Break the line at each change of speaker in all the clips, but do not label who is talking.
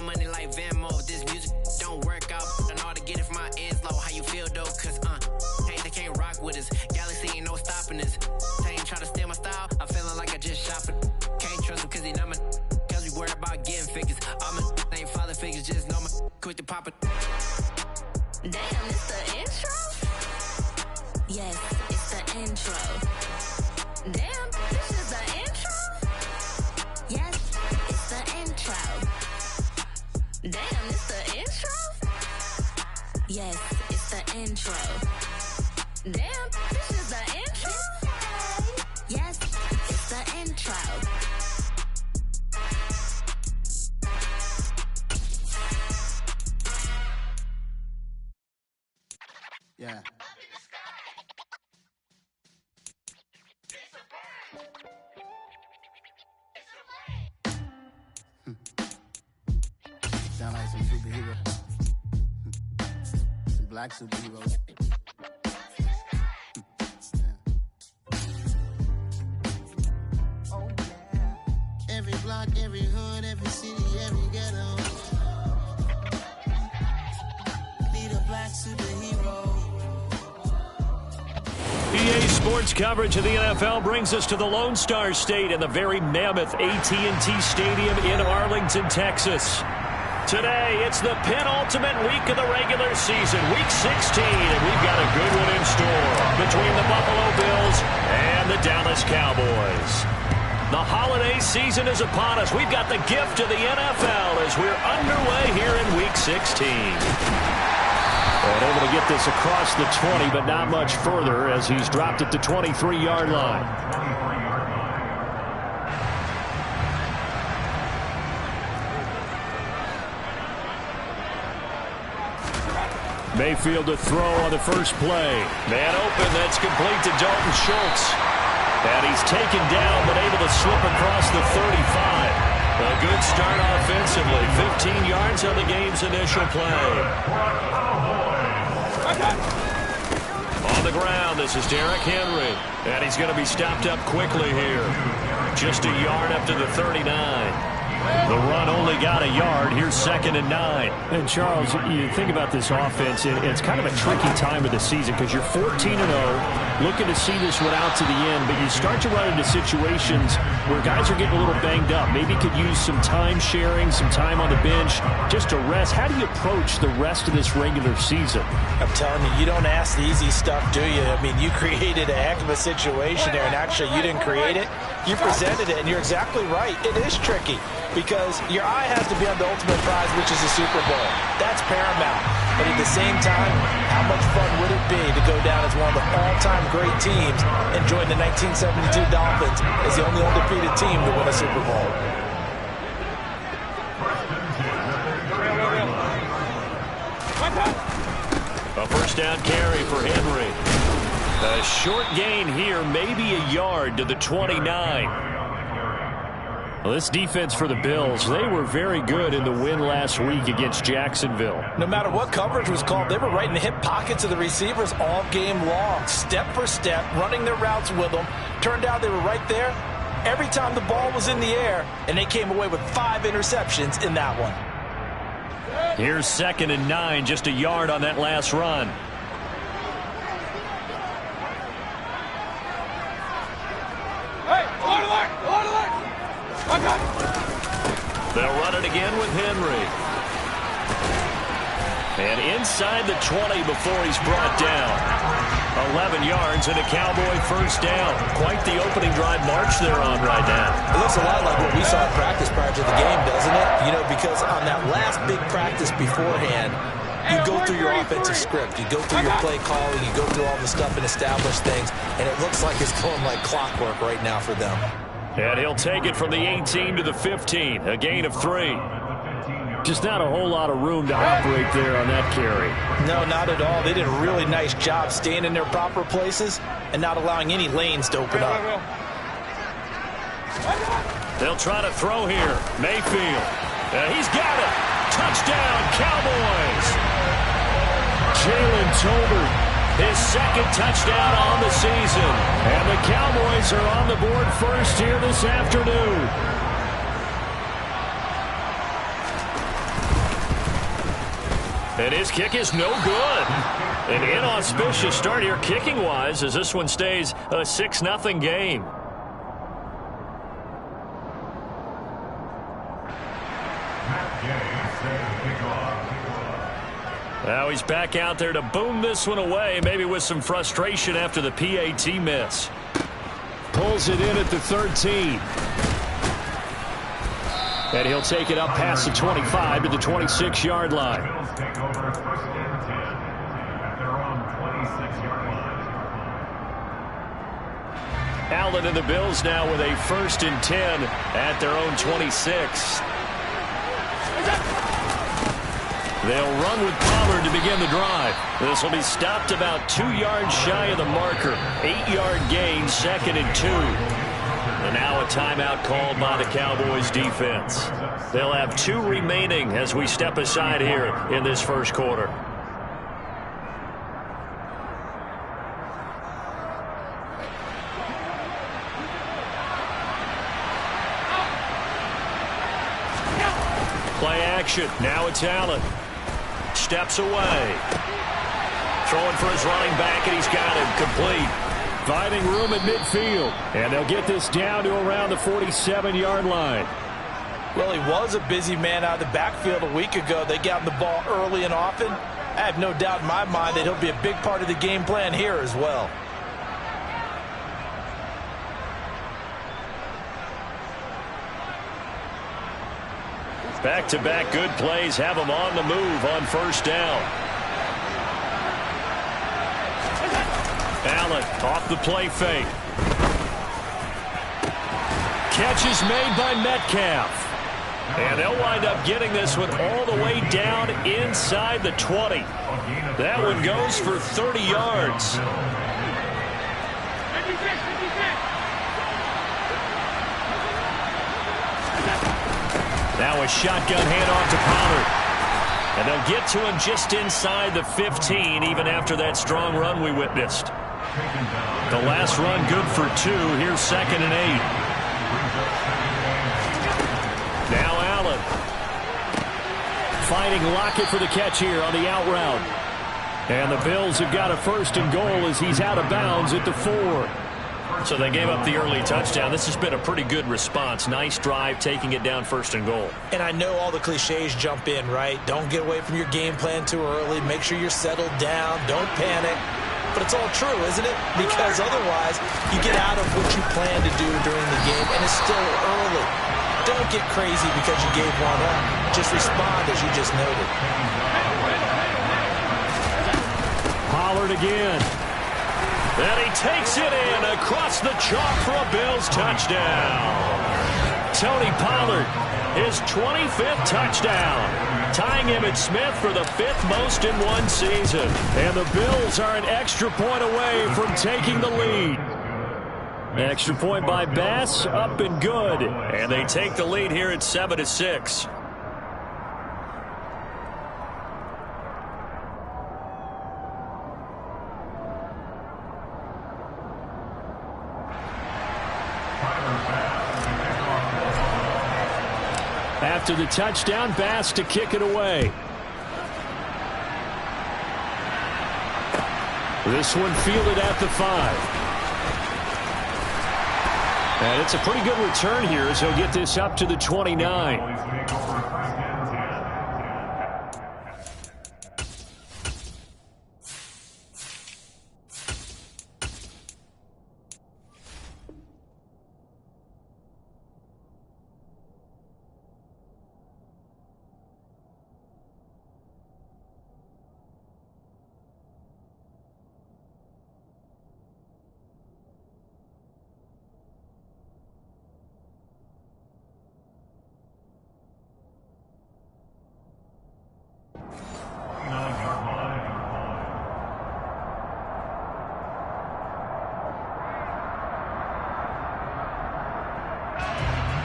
money like Venmo. This music don't work out. And all to get it from my ends low. How you feel though? Cause hey, they can't rock with us. Galaxy ain't no stopping us. They ain't try to steal my style. I'm feeling like I just shop it. Can't trust him cause he not my. Cause we worried about getting figures. All my ain't father figures. Just know my quick to pop it.
Damn, it's the intro? Yes, it's the intro. Damn, this is the intro? Yes, it's the intro. Damn, it's the intro? Yes, it's the intro. Damn, this is the intro? Yes, it's the intro.
Yeah. Sound like some superheroes. Some black superheroes. Oh, yeah. Every block, every hood, every city, every ghetto. Need a black superhero.
EA Sports coverage of the NFL brings us to the Lone Star State in the very mammoth AT&T Stadium in Arlington, Texas. Today, it's the penultimate week of the regular season, Week 16, and we've got a good one in store between the Buffalo Bills and the Dallas Cowboys. The holiday season is upon us. We've got the gift of the NFL as we're underway here in Week 16. And able to get this across the 20, but not much further as he's dropped at the 23-yard line. Mayfield to throw on the first play. Man open, that's complete to Dalton Schultz. And he's taken down, but able to slip across the 35. A good start offensively. 15 yards on the game's initial play. On the ground, this is Derrick Henry. And he's going to be stopped up quickly here. Just a yard up to the 39. The run only got a yard. Here's 2nd and 9.
And, Charles, you think about this offense, it's kind of a tricky time of the season because you're 14-0, looking to see this one out to the end, but you start to run into situations where guys are getting a little banged up. Maybe could use some time sharing, some time on the bench just to rest. How do you approach the rest of this regular season?
I'm telling you, you don't ask the easy stuff, do you? I mean, you created a heck of a situation there, and actually you didn't create it. You presented it, and you're exactly right. It is tricky because your eye has to be on the ultimate prize, which is the Super Bowl. That's paramount. But at the same time, how much fun would it be to go down as one of the all-time great teams and join the 1972 Dolphins as the only undefeated team to win a Super Bowl?
A first down carry for Henry. A short gain here, maybe a yard to the 29.
Well, this defense for the Bills, they were very good in the win last week against Jacksonville.
No matter what coverage was called, they were right in the hip pockets of the receivers all game long, step for step, running their routes with them. Turned out they were right there every time the ball was in the air, and they came away with 5 interceptions in that one.
Here's 2nd and 9, just a yard on that last run. They'll run it again with Henry. And inside the 20 before he's brought down. 11 yards and a Cowboy first down. Quite the opening drive march they're on right now.
It looks a lot like what we saw in practice prior to the game, doesn't it? You know, because on that last big practice beforehand, you go through your offensive script. You go through your play calling. You go through all the stuff and establish things. And it looks like it's going like clockwork right now for them.
And he'll take it from the 18 to the 15. A gain of 3.
Just not a whole lot of room to operate there on that carry.
No, not at all. They did a really nice job staying in their proper places and not allowing any lanes to open up.
They'll try to throw here. Mayfield. He's got it. Touchdown, Cowboys. Jalen Tolbert. His 2nd touchdown on the season. And the Cowboys are on the board first here this afternoon. And his kick is no good. An inauspicious start here kicking-wise as this one stays a 6-0 game. Now he's back out there to boom this one away, maybe with some frustration after the PAT miss.
Pulls it in at the 13. And he'll take it up past the 25 to the 26-yard line. Allen and the Bills now with a 1st and 10 at their own 26. They'll run with Pollard to begin the drive. This will be stopped about 2 yards shy of the marker. 8-yard gain, 2nd and 2. And now a timeout called by the Cowboys defense. They'll have 2 remaining as we step aside here in this first quarter. Play action. Now it's Allen. Steps away. Throwing for his running back, and he's got him complete. Finding room at midfield. And they'll get this down to around the 47-yard line.
Well, he was a busy man out of the backfield a week ago. They got him the ball early and often. I have no doubt in my mind that he'll be a big part of the game plan here as well.
Back-to-back good plays have him on the move on 1st down. Allen off the play fake. Catch is made by Metcalf. And they'll wind up getting this one all the way down inside the 20. That one goes for 30 yards. Now a shotgun handoff to Pollard. And they'll get to him just inside the 15, even after that strong run we witnessed. The last run good for 2. Here's 2nd and 8. Now Allen. Fighting Lockett for the catch here on the out route. And the Bills have got a 1st and goal as he's out of bounds at the 4. So they gave up the early touchdown. This has been a pretty good response. Nice drive, taking it down 1st and goal.
And I know all the cliches jump in, right? Don't get away from your game plan too early. Make sure you're settled down. Don't panic. But it's all true, isn't it? Because otherwise, you get out of what you plan to do during the game, and it's still early. Don't get crazy because you gave one up. Just respond as you just noted.
Pollard again.
And he takes it in across the chalk for a Bills touchdown. Tony Pollard, his 25th touchdown, tying Emmitt Smith for the 5th most in one season. And the Bills are an extra point away from taking the lead. Extra point by Bass, up and good. And they take the lead here at 7-6.
After the touchdown, Bass to kick it away. This one fielded at the 5. And it's a pretty good return here as he'll get this up to the 29.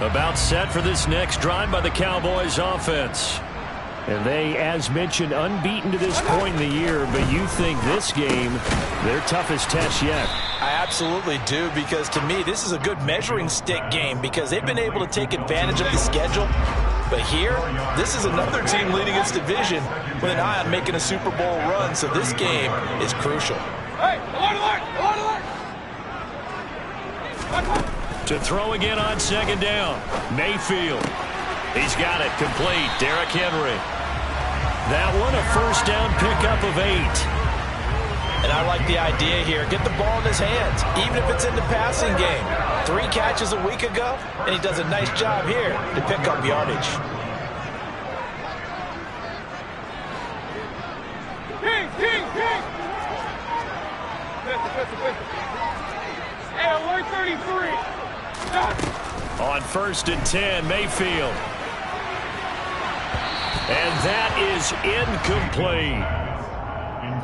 About set for this next drive by the Cowboys offense.
And they, as mentioned, unbeaten to this point in the year, but you think this game, their toughest test yet.
I absolutely do, because to me, this is a good measuring stick game because they've been able to take advantage of the schedule. But here, this is another team leading its division with an eye on making a Super Bowl run, so this game is crucial.
To throw again on second down. Mayfield. He's got it complete. Derrick Henry. That one a first down pickup of 8.
And I like the idea here. Get the ball in his hands, even if it's in the passing game. 3 catches a week ago, and he does a nice job here to pick up yardage.
Hey, alert 33.
On 1st and 10, Mayfield. And that is incomplete.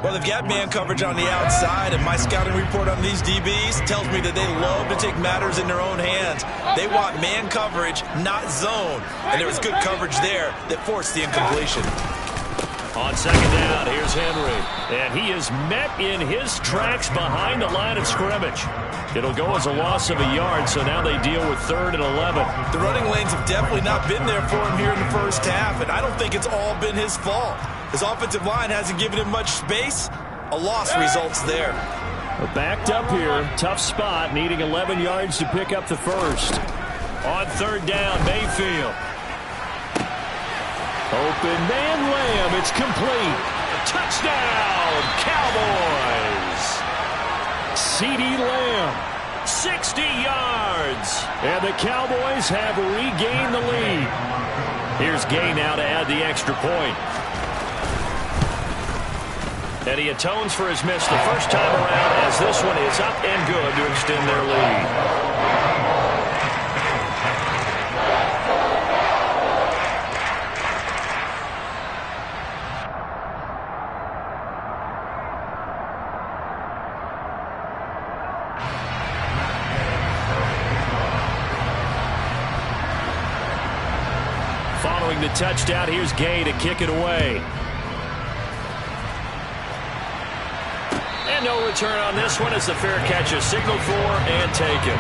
Well, they've got man coverage on the outside, and my scouting report on these DBs tells me that they love to take matters in their own hands. They want man coverage, not zone. And there was good coverage there that forced the incompletion.
On second down, here's Henry. And he is met in his tracks behind the line of scrimmage. It'll go as a loss of a yard, so now they deal with 3rd and 11.
The running lanes have definitely not been there for him here in the first half, and I don't think it's all been his fault. His offensive line hasn't given him much space. A loss results there.
We're backed up here. Tough spot, needing 11 yards to pick up the first. On 3rd down, Mayfield. Open man Lamb. It's complete. Touchdown, Cowboys. CeeDee Lamb, 60 yards. And the Cowboys have regained the lead. Here's Gay now to add the extra point. And he atones for his miss the first time around, as this one is up and good to extend their lead. Following the touchdown, here's Gay to kick it away. And no return on this one as the fair catch is signaled for and taken.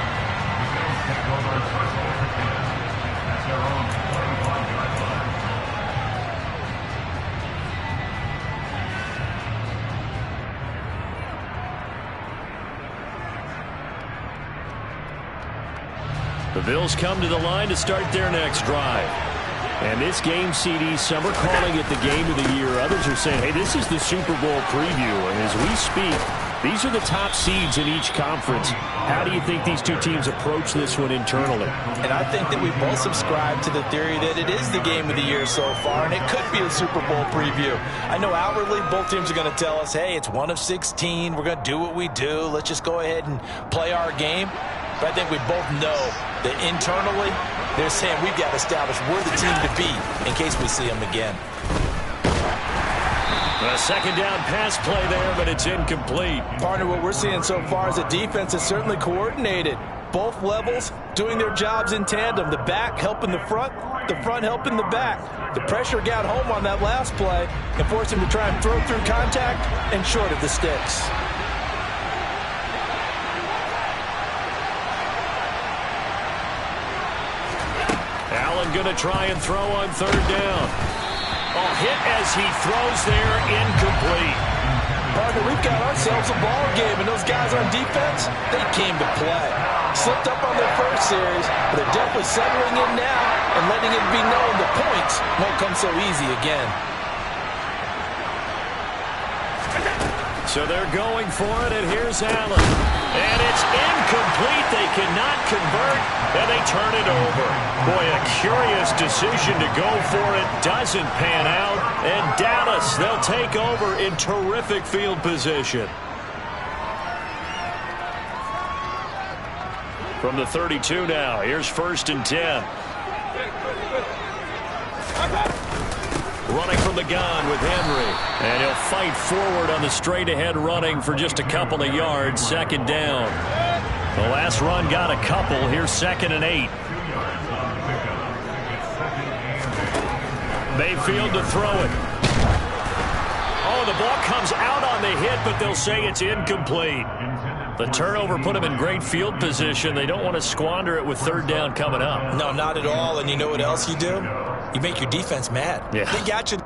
The Bills come to the line to start their next drive. And this game, CD, some are calling it the game of the year. Others are saying, hey, this is the Super Bowl preview. And as we speak, these are the top seeds in each conference. How do you think these two teams approach this one internally?
And I think that we both subscribe to the theory that it is the game of the year so far, and it could be a Super Bowl preview. I know outwardly both teams are going to tell us, hey, it's 1 of 16. We're going to do what we do. Let's just go ahead and play our game. But I think we both know that internally, they're saying we've got to establish we're the team to beat in case we see them again.
A second down pass play there, but it's incomplete.
Partner, what we're seeing so far is a defense that's certainly coordinated. Both levels doing their jobs in tandem. The back helping the front helping the back. The pressure got home on that last play and forced him to try and throw through contact and short of the sticks.
Allen going to try and throw on 3rd down. Oh, hit as he throws there, incomplete.
Partner, we've got ourselves a ball game, and those guys on defense, they came to play. Slipped up on their first series, but they're definitely settling in now and letting it be known the points won't come so easy again.
So they're going for it, and here's Allen. And it's incomplete. They cannot convert, and they turn it over. Boy, a curious decision to go for it. Doesn't pan out. And Dallas, they'll take over in terrific field position. From the 32 now, here's 1st and 10. Running from the gun with Henry. And he'll fight forward on the straight-ahead running for just a couple of yards. 2nd down. The last run got a couple. Here's 2nd and 8. Mayfield to throw it. Oh, the ball comes out on the hit, but they'll say it's incomplete. The turnover put them in great field position. They don't want to squander it with 3rd down coming up.
No, not at all. And you know what else you do? You make your defense mad.
Yeah.
They got you.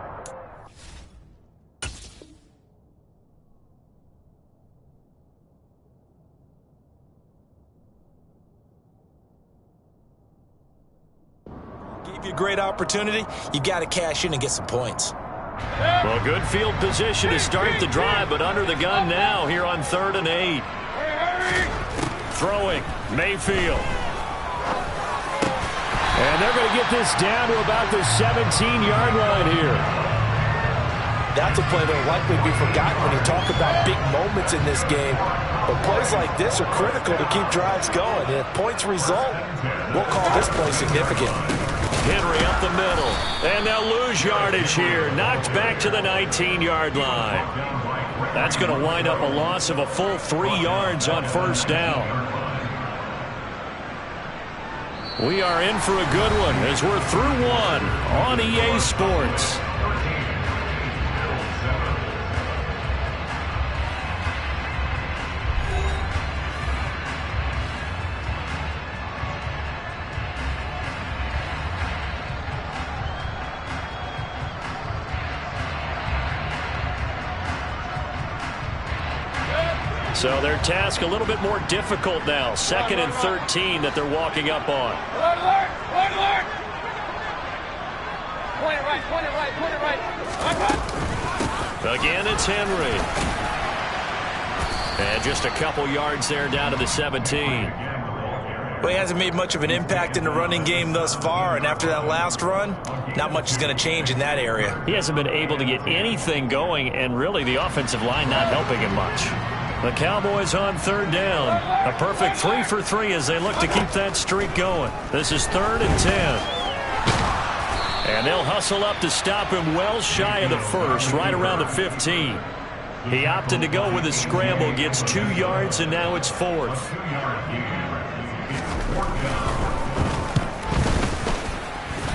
Gave you a great opportunity. You got to cash in and get some points.
Well, good field position to start the drive, but under the gun now here on 3rd and 8. Throwing, Mayfield.
And they're going to get this down to about the 17-yard line here.
That's a play that will likely be forgotten when you talk about big moments in this game. But plays like this are critical to keep drives going. And if points result, we'll call this play significant.
Henry up the middle. And they'll lose yardage here. Knocked back to the 19-yard line. That's going to wind up a loss of a full 3 yards on 1st down. We are in for a good one as we're through one on EA Sports. So their task a little bit more difficult now. 2nd and 13 that they're walking up on.
Point alert! Point alert! Point it right, point it right, point it right.
Again, it's Henry. And just a couple yards there down to the 17.
Well, he hasn't made much of an impact in the running game thus far, and after that last run, not much is going to change in that area.
He hasn't been able to get anything going, and really the offensive line not helping him much. The Cowboys on 3rd down. A perfect 3 for 3 as they look to keep that streak going. This is 3rd and 10. And they'll hustle up to stop him well shy of the 1st, right around the 15. He opted to go with a scramble, gets 2 yards, and now it's 4th.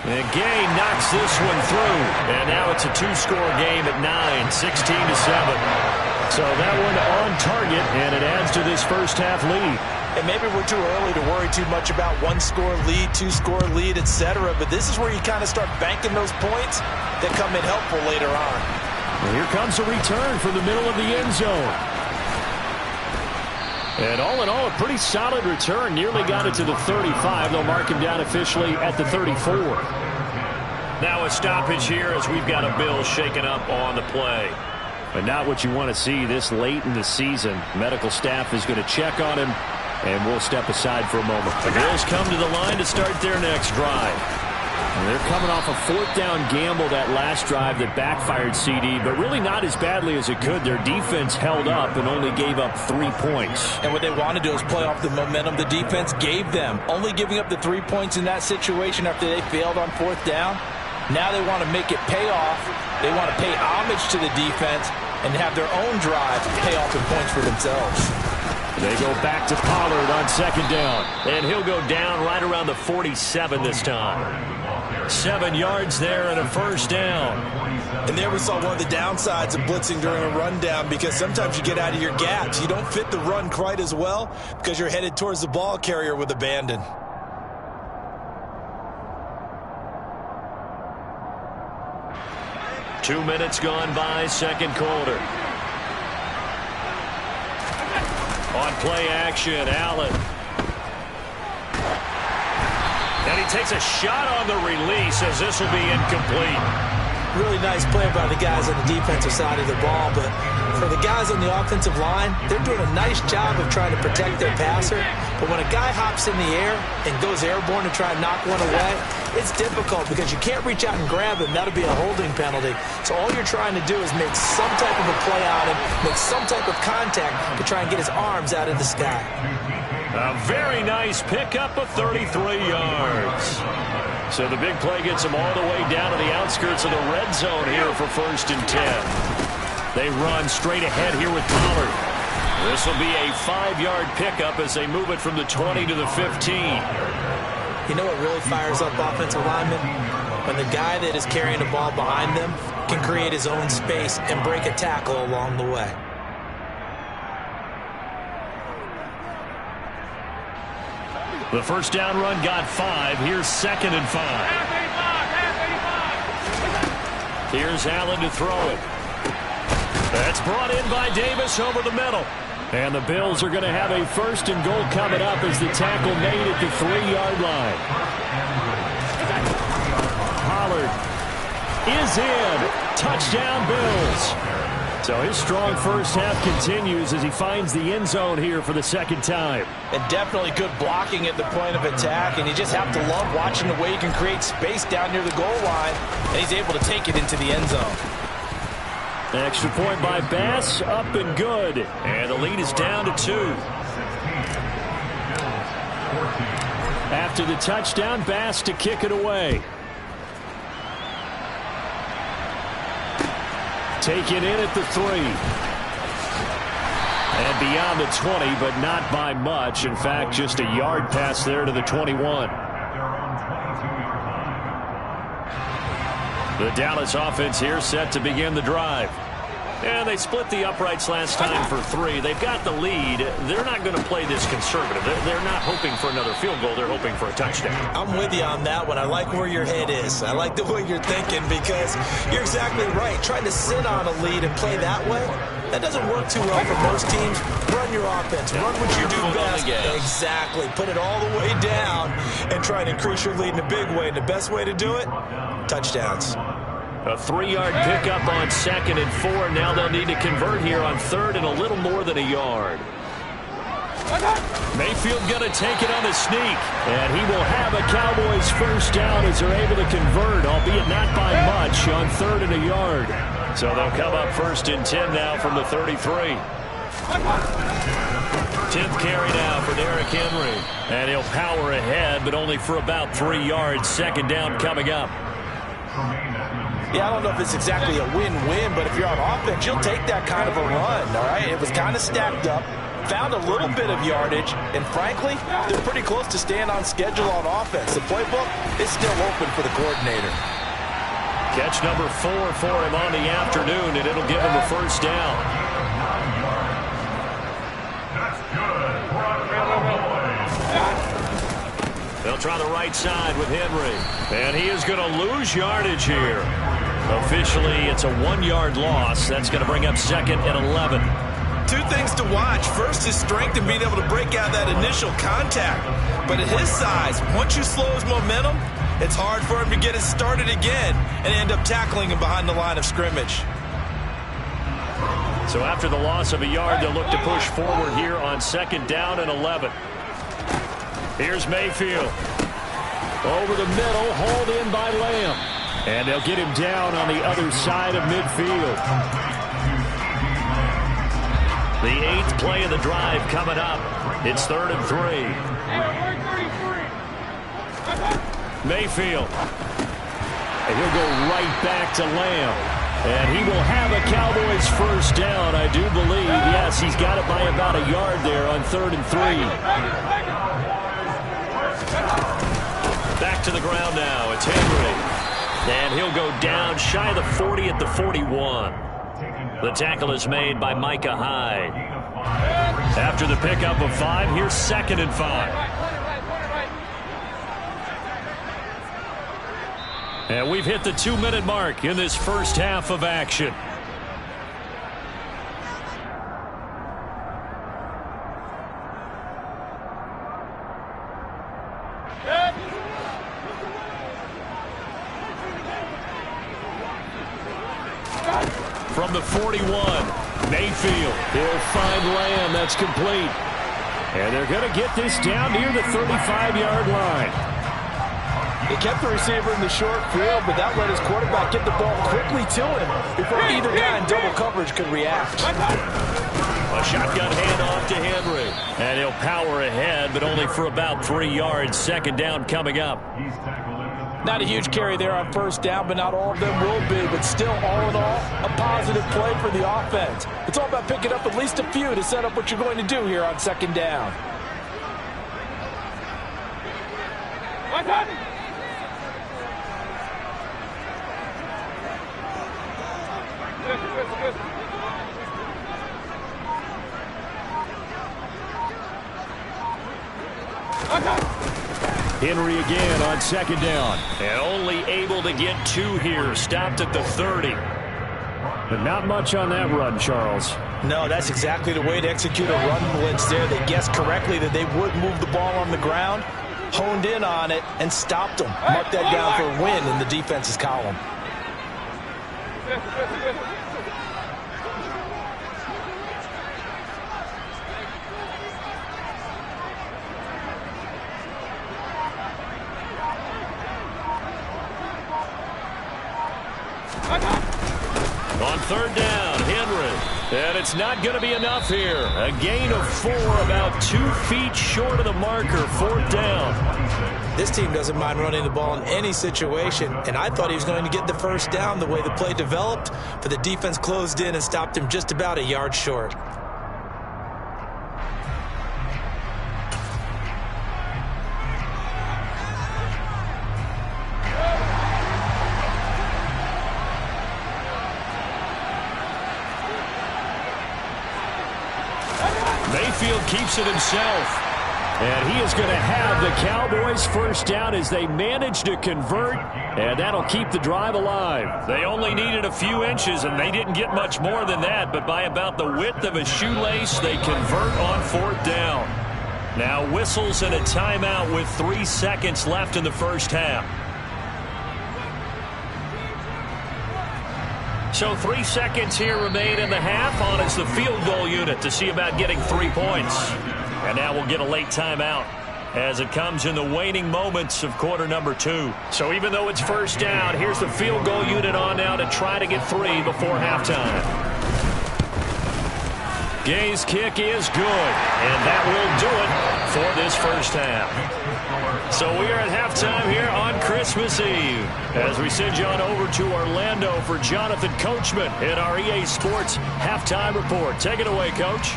And Gay knocks this one through. And now it's a 2-score game at 9, 16-7. So that one on target, and it adds to this first half lead.
And maybe we're too early to worry too much about 1-score lead, 2-score lead, etc. But this is where you kind of start banking those points that come in helpful later on.
Well, here comes a return from the middle of the end zone. And all in all, a pretty solid return. Nearly got it to the 35. They'll mark him down officially at the 34.
Now a stoppage here as we've got a Bill shaken up on the play.
But not what you want to see this late in the season. Medical staff is going to check on him, and we'll step aside for a moment.
The Bills come to the line to start their next drive.
And they're coming off a 4th down gamble that last drive that backfired CD, but really not as badly as it could. Their defense held up and only gave up 3 points.
And what they want to do is play off the momentum the defense gave them. Only giving up the 3 points in that situation after they failed on 4th down. Now they want to make it pay off. They want to pay homage to the defense and have their own drive pay off in points for themselves.
They go back to Pollard on 2nd down.
And he'll go down right around the 47 this time. 7 yards there and a 1st down.
And there we saw one of the downsides of blitzing during a rundown, because sometimes you get out of your gaps. You don't fit the run quite as well because you're headed towards the ball carrier with abandon.
Two minutes gone by, 2nd quarter. On play action, Allen. And he takes a shot on the release as this will be incomplete.
Really nice play by the guys on the defensive side of the ball, but for the guys on the offensive line, they're doing a nice job of trying to protect their passer. But when a guy hops in the air and goes airborne to try and knock one away, it's difficult because you can't reach out and grab him. That'll be a holding penalty. So all you're trying to do is make some type of a play on him, make some type of contact to try and get his arms out of the sky.
A very nice pickup of 33 yards. So the big play gets them all the way down to the outskirts of the red zone here for 1st and 10. They run straight ahead here with Pollard. This will be a 5-yard pickup as they move it from the 20 to the 15.
You know what really fires up offensive linemen? When the guy that is carrying the ball behind them can create his own space and break a tackle along the way.
The 1st down run got 5. Here's 2nd and 5. Here's Allen to throw it. That's brought in by Davis over the middle. And the Bills are going to have a 1st and goal coming up as the tackle made at the 3-yard line. Pollard is in. Touchdown, Bills. So his strong first half continues as he finds the end zone here for the 2nd time.
And definitely good blocking at the point of attack, and you just have to love watching the way he can create space down near the goal line, and he's able to take it into the end zone.
Extra point by Bass, up and good. And the lead is down to 2. After the touchdown, Bass to kick it away. Taken in at the 3. And beyond the 20, but not by much. In fact, just a yard pass there to the 21. The Dallas offense here set to begin the drive. And they split the uprights last time for 3. They've got the lead. They're not going to play this conservative. They're not hoping for another field goal. They're hoping for a touchdown.
I'm with you on that one. I like where your head is. I like the way you're thinking because you're exactly right. Trying to sit on a lead and play that way, that doesn't work too well for most teams. Run your offense. Run what you do best. Exactly. Put it all the way down and try and increase your lead in a big way. And the best way to do it, touchdowns.
A 3-yard pickup on 2nd and 4. Now they'll need to convert here on 3rd and a little more than a yard. Mayfield going to take it on the sneak. And he will have a Cowboys 1st down as they're able to convert, albeit not by much, on 3rd and a yard. So they'll come up 1st and 10 now from the 33. 10th carry now for Derrick Henry. And he'll power ahead, but only for about 3 yards. 2nd down coming up.
Yeah, I don't know if it's exactly a win-win, but if you're on offense, you'll take that kind of a run, all right? It was kind of stacked up, found a little bit of yardage, and frankly, they're pretty close to staying on schedule on offense. The playbook is still open for the coordinator.
Catch number 4 for him on the afternoon, and it'll give him a 1st down. They'll try the right side with Henry. And he is going to lose yardage here. Officially, it's a 1-yard loss. That's going to bring up 2nd and 11.
2 things to watch. First, his strength and being able to break out that initial contact. But at his size, once you slow his momentum, it's hard for him to get it started again and end up tackling him behind the line of scrimmage.
So after the loss of a yard, they'll look to push forward here on 2nd down and 11. Here's Mayfield. Over the middle, hauled in by Lamb. And they'll get him down on the other side of midfield. The 8th play of the drive coming up. It's 3rd and 3. Mayfield. And he'll go right back to Lamb. And he will have a Cowboys 1st down, I do believe. Yes, he's got it by about a yard there on 3rd and 3. Back to the ground now. It's Henry. And he'll go down shy of the 40 at the 41. The tackle is made by Micah Hyde. After the pickup of 5, here's 2nd and 5. And we've hit the 2-minute mark in this first half of action. From the 41, Mayfield. He'll find Lamb. That's complete. And they're going to get this down near the 35-yard line.
He kept the receiver in the short field, but that let his quarterback get the ball quickly to him before either guy in double coverage could react.
A shotgun handoff to Henry. And he'll power ahead, but only for about 3 yards. 2nd down coming up.
Not a huge carry there on 1st down, but not all of them will be. But still, all in all, a positive play for the offense. It's all about picking up at least a few to set up what you're going to do here on 2nd down.
Henry again on second down. And only able to get 2 here. Stopped at the 30. But not much on that run, Charles.
No, that's exactly the way to execute a run blitz there. They guessed correctly that they would move the ball on the ground, honed in on it, and stopped them. Mark that down for a win in the defense's column.
On third down, Henry. And it's not going to be enough here. A gain of 4, about 2 feet short of the marker. 4th down.
This team doesn't mind running the ball in any situation, and I thought he was going to get the first down the way the play developed, but the defense closed in and stopped him just about a yard short.
Mayfield keeps it himself. And he is going to have the Cowboys first down as they manage to convert. And that'll keep the drive alive. They only needed a few inches, and they didn't get much more than that. But by about the width of a shoelace, they convert on 4th down. Now whistles and a timeout with 3 seconds left in the first half. So 3 seconds here remain in the half. On is the field goal unit to see about getting 3 points. And now we'll get a late timeout as it comes in the waning moments of quarter number 2. So even though it's first down, here's the field goal unit on now to try to get 3 before halftime. Gay's kick is good, and that will do it for this first half. So we are at halftime here on Christmas Eve as we send you on over to Orlando for Jonathan Coachman in our EA Sports Halftime Report. Take it away, Coach.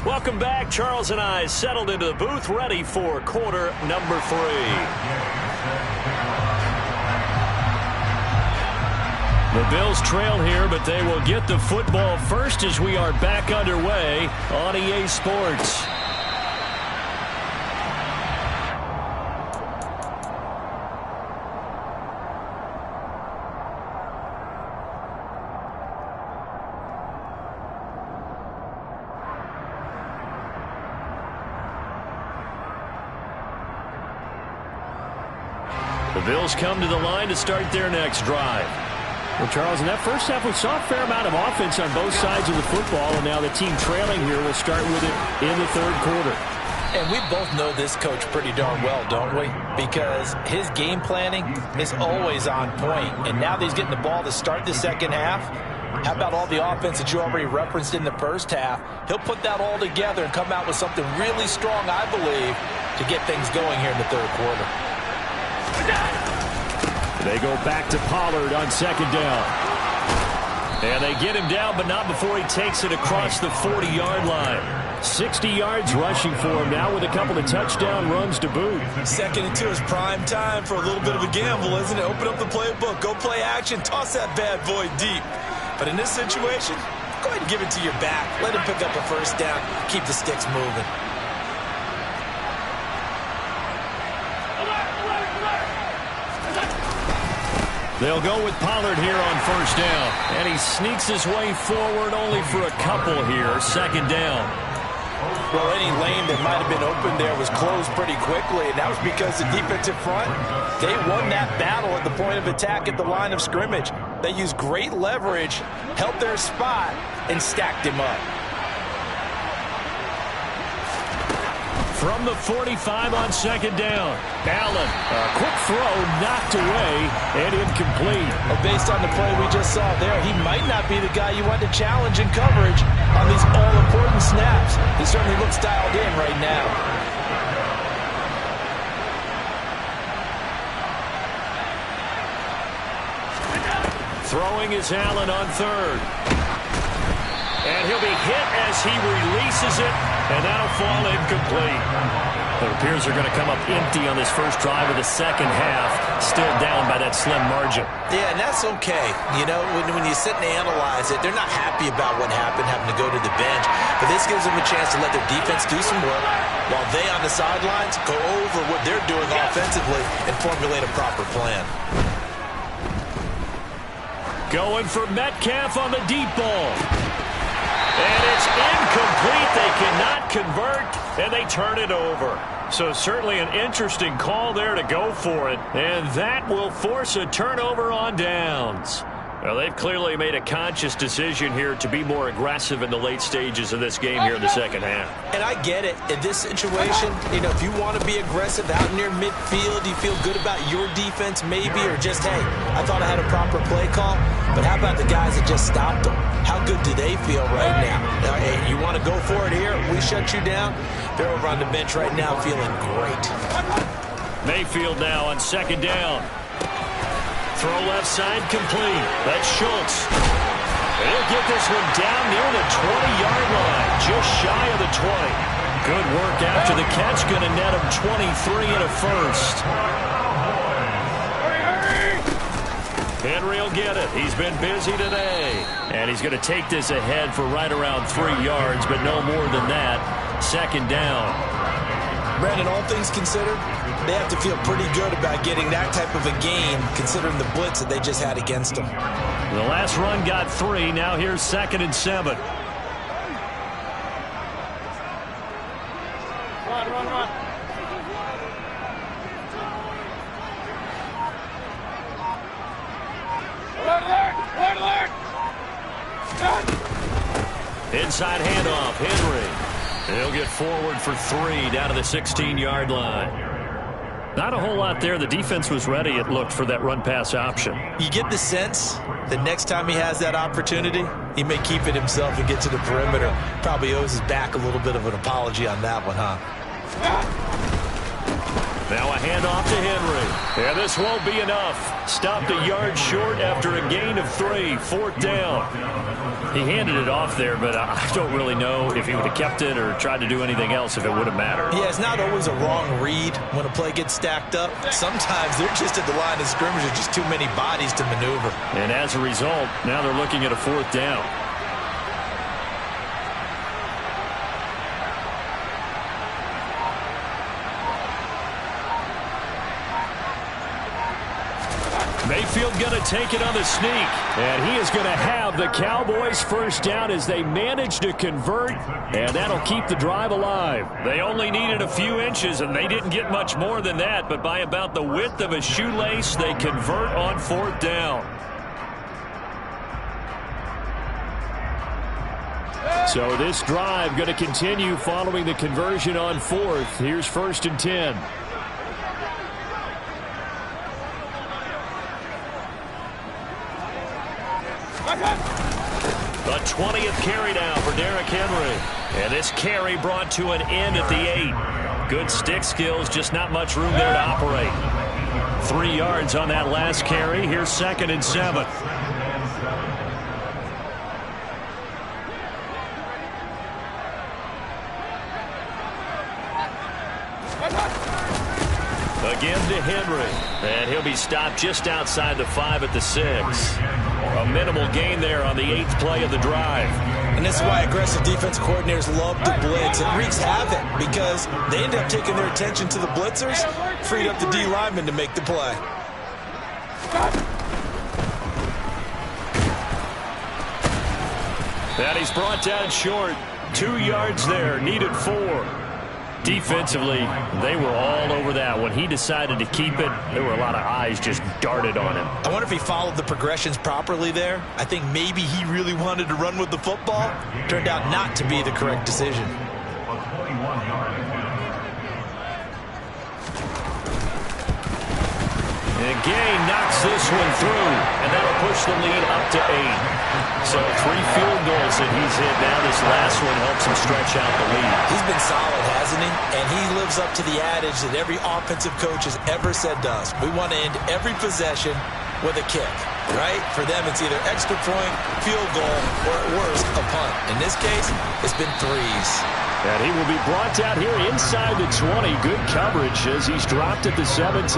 Welcome back. Charles and I settled into the booth, ready for quarter number 3. The Bills trail here, but they will get the football first as we are back underway on EA Sports. The Bills come to the line to start their next drive. Well, Charles, in that first half, we saw a fair amount of offense on both sides of the football, and now the team trailing here will start with it in the third quarter.
And we both know this coach pretty darn well, don't we? Because his game planning is always on point. And now that he's getting the ball to start the second half, how about all the offense that you already referenced in the first half? He'll put that all together and come out with something really strong, I believe, to get things going here in the third quarter.
They go back to Pollard on second down.
And they get him down, but not before he takes it across the 40-yard line. 60 yards rushing for him now with a couple of touchdown runs to boot.
2nd and 2 is prime time for a little bit of a gamble, isn't it? Open up the playbook, go play action, toss that bad boy deep. But in this situation, go ahead and give it to your back. Let him pick up a first down, keep the sticks moving.
They'll go with Pollard here on first down. And he sneaks his way forward only for a couple here. Second down.
Well, any lane that might have been open there was closed pretty quickly, and that was because the defensive front, they won that battle at the point of attack at the line of scrimmage. They used great leverage, held their spot, and stacked him up.
From the 45 on second down. Allen, a quick throw, knocked away, and incomplete.
Well, based on the play we just saw there, he might not be the guy you want to challenge in coverage on these all-important snaps. He certainly looks dialed in right now.
Throwing is Allen on third. And he'll be hit as he releases it. And that'll fall incomplete. It appears they're going to come up empty on this first drive of the second half, still down by that slim margin.
Yeah, and that's okay. You know, when you sit and analyze it, they're not happy about what happened, having to go to the bench. But this gives them a chance to let their defense do some work while they on the sidelines go over what they're doing offensively and formulate a proper plan.
Going for Metcalf on the deep ball. And it's incomplete. They cannot convert, and they turn it over. So certainly an interesting call there to go for it. And that will force a turnover on downs. Well, they've clearly made a conscious decision here to be more aggressive in the late stages of this game here in the second half.
And I get it. In this situation, you know, if you want to be aggressive out near midfield, you feel good about your defense maybe, or just, hey, I thought I had a proper play call. But how about the guys that just stopped them? How good do they feel right now? Hey, you want to go for it here? We shut you down. They're over on the bench right now feeling great.
Mayfield now on second down. Throw left side complete. That's Schultz. He'll get this one down near the 20-yard line, just shy of the 20. Good work after the catch, going to net him 23 and a first. Henry will get it. He's been busy today. And he's going to take this ahead for right around 3 yards, but no more than that. Second down.
Brandon, all things considered, they have to feel pretty good about getting that type of a gain, considering the blitz that they just had against them.
The last run got 3. Now here's 2nd and 7.
Run. Alert!
Inside handoff, Henry. He'll get forward for 3 down to the 16-yard line. Not a whole lot there. The defense was ready, it looked, for that run-pass option.
You get the sense that next time he has that opportunity, he may keep it himself and get to the perimeter. Probably owes his back a little bit of an apology on that one, huh?
Now a handoff to Henry. Yeah, this won't be enough. Stopped a yard short after a gain of 3. 4th down. He handed it off there, but I don't really know if he would have kept it or tried to do anything else if it would have mattered.
Yeah, it's not always a wrong read when a play gets stacked up. Sometimes they're just at the line of scrimmage. There's just too many bodies to maneuver.
And as a result, now they're looking at a 4th down. Mayfield going to take it on the sneak. And he is going to have the Cowboys first down as they manage to convert. And that'll keep the drive alive. They only needed a few inches, and they didn't get much more than that. But by about the width of a shoelace, they convert on 4th down. So this drive going to continue following the conversion on 4th. Here's 1st and 10. The 20th carry now for Derrick Henry. And this carry brought to an end at the 8. Good stick skills, just not much room there to operate. 3 yards on that last carry. Here's 2nd and 7. Again to Henry. And he'll be stopped just outside the 5 at the 6. A minimal gain there on the 8th play of the drive.
And this is why aggressive defense coordinators love to blitz. It wreaks havoc because they end up taking their attention to the blitzers, freed up the D lineman to make the play.
And he's brought down short. 2 yards there, needed 4. Defensively, they were all over that. When he decided to keep it, there were a lot of eyes just darted on him.
I wonder if he followed the progressions properly there. I think maybe he really wanted to run with the football. Turned out not to be the correct decision.
And Gay knocks this one through, and that'll push the lead up to 8. So 3 field goals that he's hit now. This last one helps him stretch out the lead.
He's been solid, hasn't he? And he lives up to the adage that every offensive coach has ever said to us. We want to end every possession with a kick, right? For them, it's either extra point, field goal, or at worst, a punt. In this case, it's been threes.
And he will be brought down here inside the 20. Good coverage as he's dropped at the 17.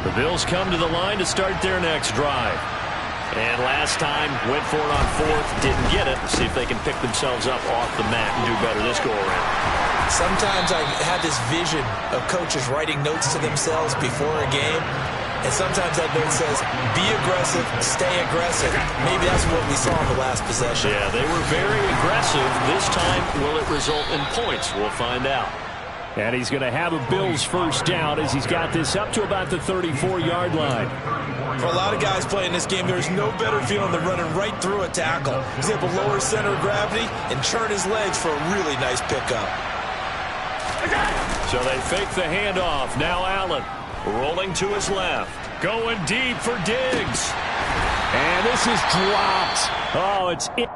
The Bills come to the line to start their next drive. And last time, went for it on fourth, didn't get it. See if they can pick themselves up off the mat and do better this go-around.
Sometimes I have this vision of coaches writing notes to themselves before a game, and sometimes that note says, be aggressive, stay aggressive. Maybe that's what we saw in the last possession.
Yeah, they were very aggressive. This time, will it result in points? We'll find out. And he's going to have a Bills first down as he's got this up to about the 34-yard line.
For a lot of guys playing this game, there's no better feeling than running right through a tackle. He's able to lower his center of gravity and churn his legs for a really nice pickup.
So they fake the handoff. Now Allen rolling to his left. Going deep for Diggs. And this is dropped. Oh, it's it.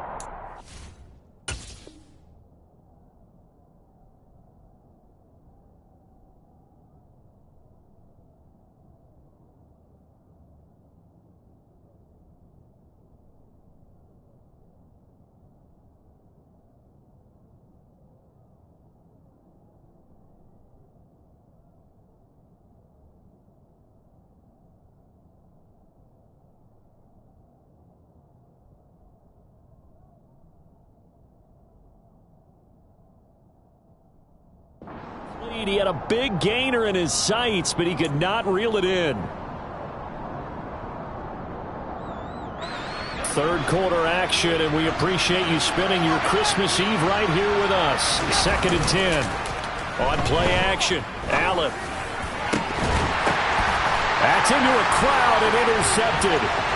He had a big gainer in his sights, but he could not reel it in. Third quarter action, and we appreciate you spending your Christmas Eve right here with us. 2nd and 10. On play action, Allen. That's into a crowd and intercepted.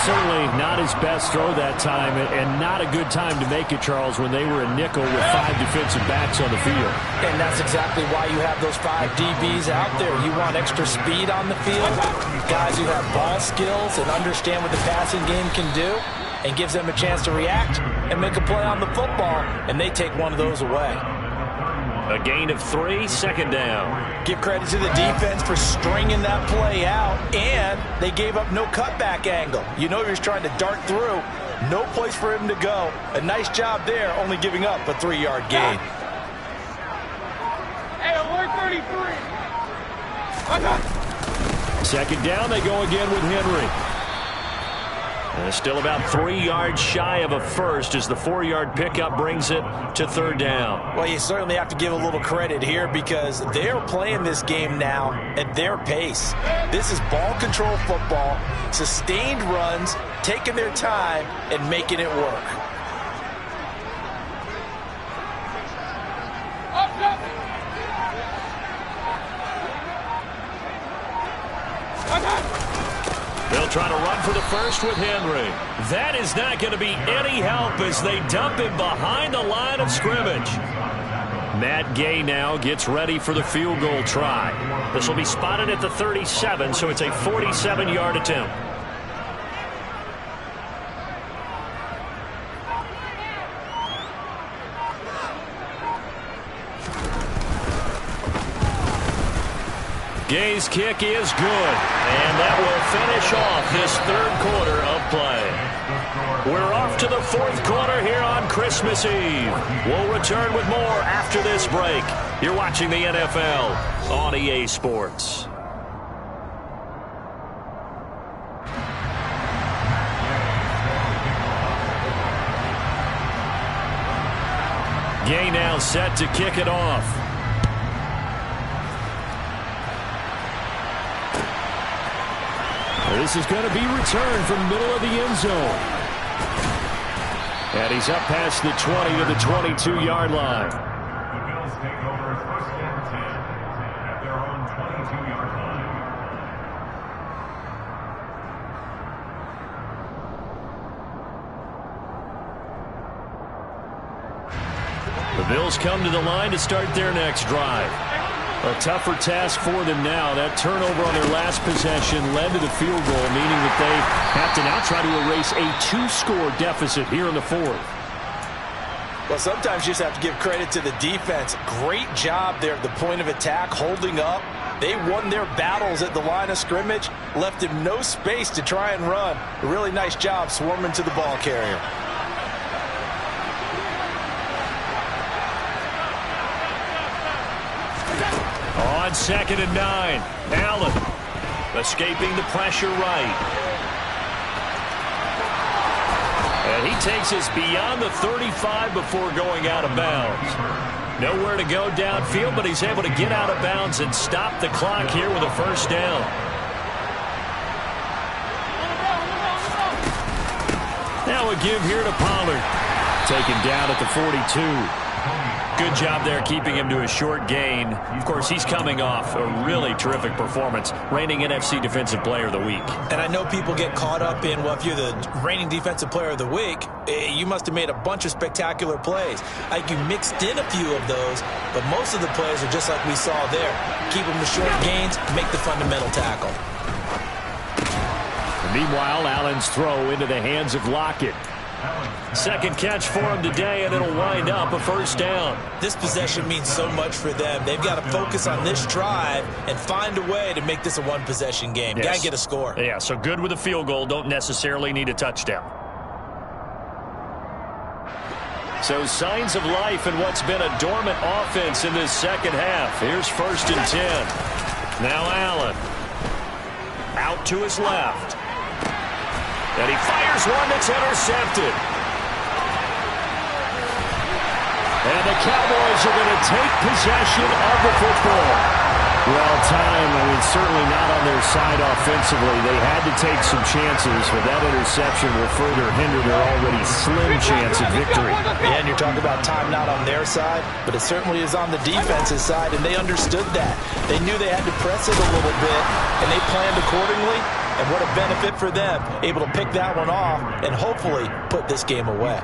Certainly not his best throw that time, and not a good time to make it, Charles, when they were a nickel with 5 defensive backs on the field.
And that's exactly why you have those 5 DBs out there. You want extra speed on the field, guys who have ball skills and understand what the passing game can do, and gives them a chance to react and make a play on the football, and they take one of those away.
A gain of 3, 2nd down.
Give credit to the defense for stringing that play out, and they gave up no cutback angle. You know he was trying to dart through. No place for him to go. A nice job there, only giving up a 3-yard gain.
Hey, alert 33.
2nd down, they go again with Henry. And still about 3 yards shy of a first as the 4-yard pickup brings it to 3rd down.
Well, you certainly have to give a little credit here because they're playing this game now at their pace. This is ball control football, sustained runs, taking their time and making it work.
They'll try to run for the first with Henry. That is not going to be any help as they dump him behind the line of scrimmage. Matt Gay now gets ready for the field goal try. This will be spotted at the 37, so it's a 47-yard attempt. Gay's kick is good, and that will finish off this 3rd quarter of play. We're off to the 4th quarter here on Christmas Eve. We'll return with more after this break. You're watching the NFL on EA Sports. Gay now set to kick it off. This is going to be returned from the middle of the end zone. And he's up past the 20 to the 22-yard line.
The Bills take over 1st and 10 at their own 22-yard line.
The Bills come to the line to start their next drive.
A tougher task for them now. That turnover on their last possession led to the field goal, meaning that they have to now try to erase a 2-score deficit here in the fourth.
Well, sometimes you just have to give credit to the defense. Great job there at the point of attack, holding up. They won their battles at the line of scrimmage, left him no space to try and run. A really nice job swarming to the ball carrier.
On 2nd and 9, Allen escaping the pressure right. And he takes us beyond the 35 before going out of bounds. Nowhere to go downfield, but he's able to get out of bounds and stop the clock here with a first down. Now a give here to Pollard. Taken down at the 42. Good job there keeping him to a short gain. Of course, he's coming off a really terrific performance, reigning NFC Defensive Player of the Week.
And I know people get caught up in, well, if you're the reigning Defensive Player of the Week, you must have made a bunch of spectacular plays. I think you mixed in a few of those, but most of the plays are just like we saw there. Keep them to short gains, make the fundamental tackle.
Meanwhile, Allen's throw into the hands of Lockett. Second catch for him today, and it'll wind up a first down.
This possession means so much for them. They've got to focus on this drive and find a way to make this a one-possession game.
Yes.
Got to get a score.
Yeah, so good with a field goal. Don't necessarily need a touchdown. So signs of life in what's been a dormant offense in this second half. Here's 1st and 10. Now Allen. Out to his left. And he fires one that's intercepted. And the Cowboys are going to take possession of the football. Well, time, certainly not on their side offensively. They had to take some chances, but that interception will further hinder their already slim chance of victory.
Yeah, and you're talking about time not on their side, but it certainly is on the defense's side, and they understood that. They knew they had to press it a little bit, and they planned accordingly. And what a benefit for them, able to pick that one off and hopefully put this game away.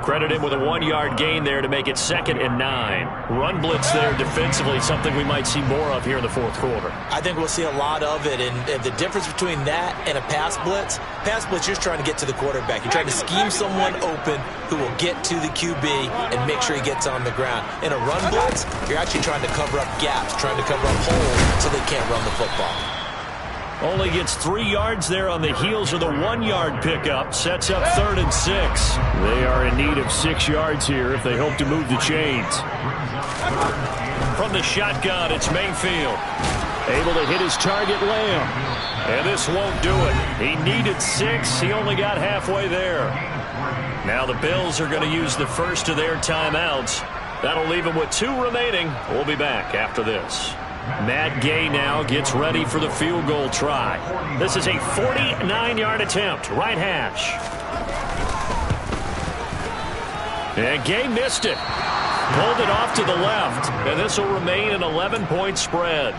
Credit him with a 1-yard gain there to make it 2nd and 9. Run blitz there defensively, something we might see more of here in the fourth quarter.
I think we'll see a lot of it, and the difference between that and a pass blitz, you're trying to get to the quarterback. You're trying to scheme someone open who will get to the QB and make sure he gets on the ground. In a run blitz, you're actually trying to cover up gaps, trying to cover up holes so they can't run the football.
Only gets 3 yards there on the heels of the 1-yard pickup. Sets up 3rd and 6. They are in need of 6 yards here if they hope to move the chains. From the shotgun, it's Mayfield. Able to hit his target, Lamb. And this won't do it. He needed 6. He only got halfway there. Now the Bills are going to use the first of their timeouts. That'll leave them with 2 remaining. We'll be back after this. Matt Gay now gets ready for the field goal try. This is a 49-yard attempt, right hash. And Gay missed it. Pulled it off to the left, and this will remain an 11-point spread.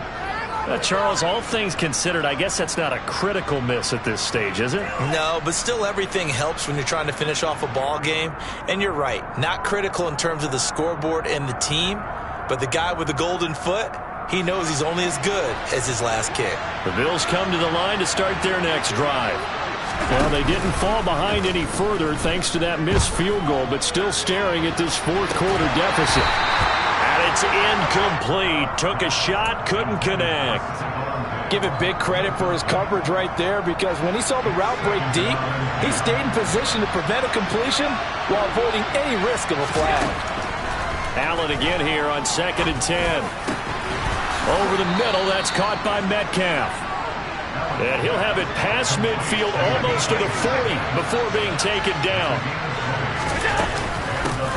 Charles, all things considered, I guess that's not a critical miss at this stage, is it?
No, but still everything helps when you're trying to finish off a ball game. And you're right, not critical in terms of the scoreboard and the team, but the guy with the golden foot, he knows he's only as good as his last kick.
The Bills come to the line to start their next drive. Well, they didn't fall behind any further thanks to that missed field goal, but still staring at this fourth quarter deficit. And it's incomplete. Took a shot, couldn't connect.
Give it big credit for his coverage right there, because when he saw the route break deep, he stayed in position to prevent a completion while avoiding any risk of a flag.
Allen again here on 2nd and 10. Over the middle, that's caught by Metcalf. And he'll have it past midfield almost to the 40 before being taken down.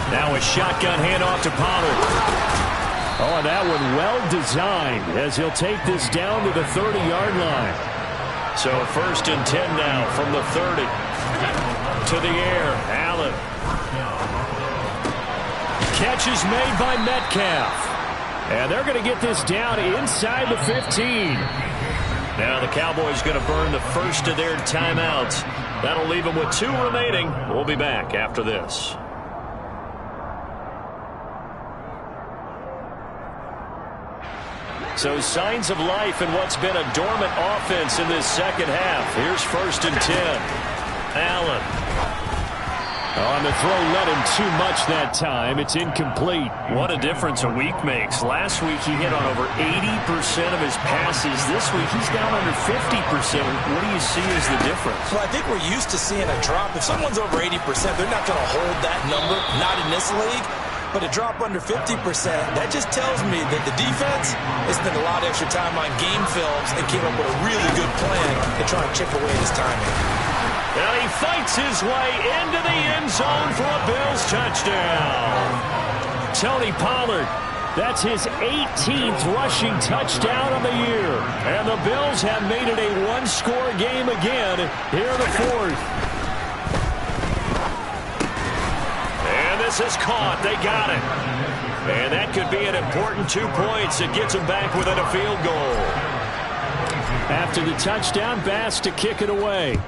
Now a shotgun handoff to Pollard. Oh, and that one well designed as he'll take this down to the 30-yard line. So 1st and 10 now from the 30. To the air, Allen. Catch is made by Metcalf. And they're going to get this down inside the 15. Now the Cowboys going to burn the first of their timeouts. That'll leave them with 2 remaining. We'll be back after this. So signs of life in what's been a dormant offense in this second half. Here's 1st and 10. Allen. On the throw, led him too much that time. It's incomplete. What a difference a week makes. Last week he hit on over 80% of his passes. This week he's down under 50%. What do you see as the difference?
Well, I think we're used to seeing a drop. If someone's over 80%, they're not going to hold that number, not in this league. But a drop under 50%, that just tells me that the defense has spent a lot of extra time on game films and came up with a really good plan to try and chip away at his timing.
And he fights his way into the end zone for a Bills touchdown. Tony Pollard, that's his 18th rushing touchdown of the year. And the Bills have made it a one-score game again here in the 4th. And this is caught. They got it. And that could be an important 2 points. It gets them back within a field goal. After the touchdown, Bass to kick it away.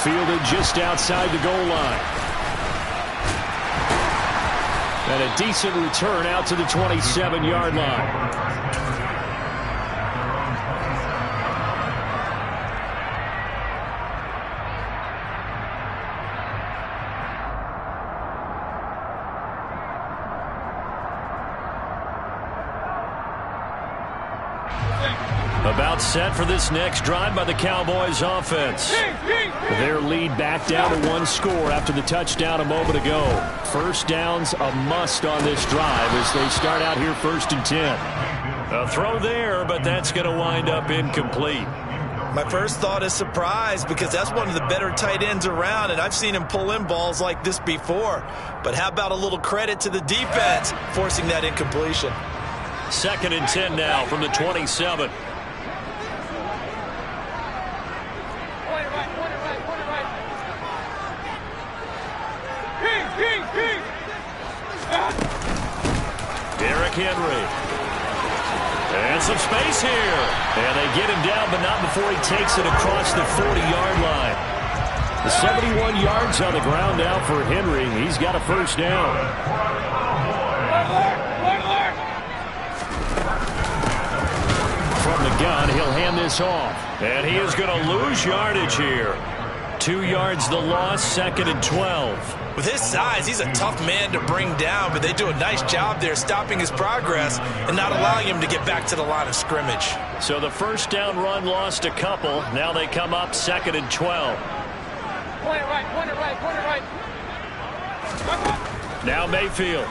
Fielded just outside the goal line. And a decent return out to the 27-yard line. About set for this next drive by the Cowboys offense. Their lead back down to 1 score after the touchdown a moment ago. First down's a must on this drive as they start out here 1st and 10. A throw there, but that's going to wind up incomplete.
My first thought is surprise because that's one of the better tight ends around, and I've seen him pull in balls like this before. But how about a little credit to the defense forcing that incompletion?
2nd and 10 now from the 27. Derrick Henry. And some space here. And they get him down, but not before he takes it across the 40-yard line. The 71 yards on the ground now for Henry. He's got a first down. From the gun, he'll hand this off. And he is going to lose yardage here. 2 yards the loss, 2nd and 12.
With his size, he's a tough man to bring down, but they do a nice job there stopping his progress and not allowing him to get back to the line of scrimmage.
So the first down run lost a couple. Now they come up 2nd and 12.
Point it right.
Now Mayfield.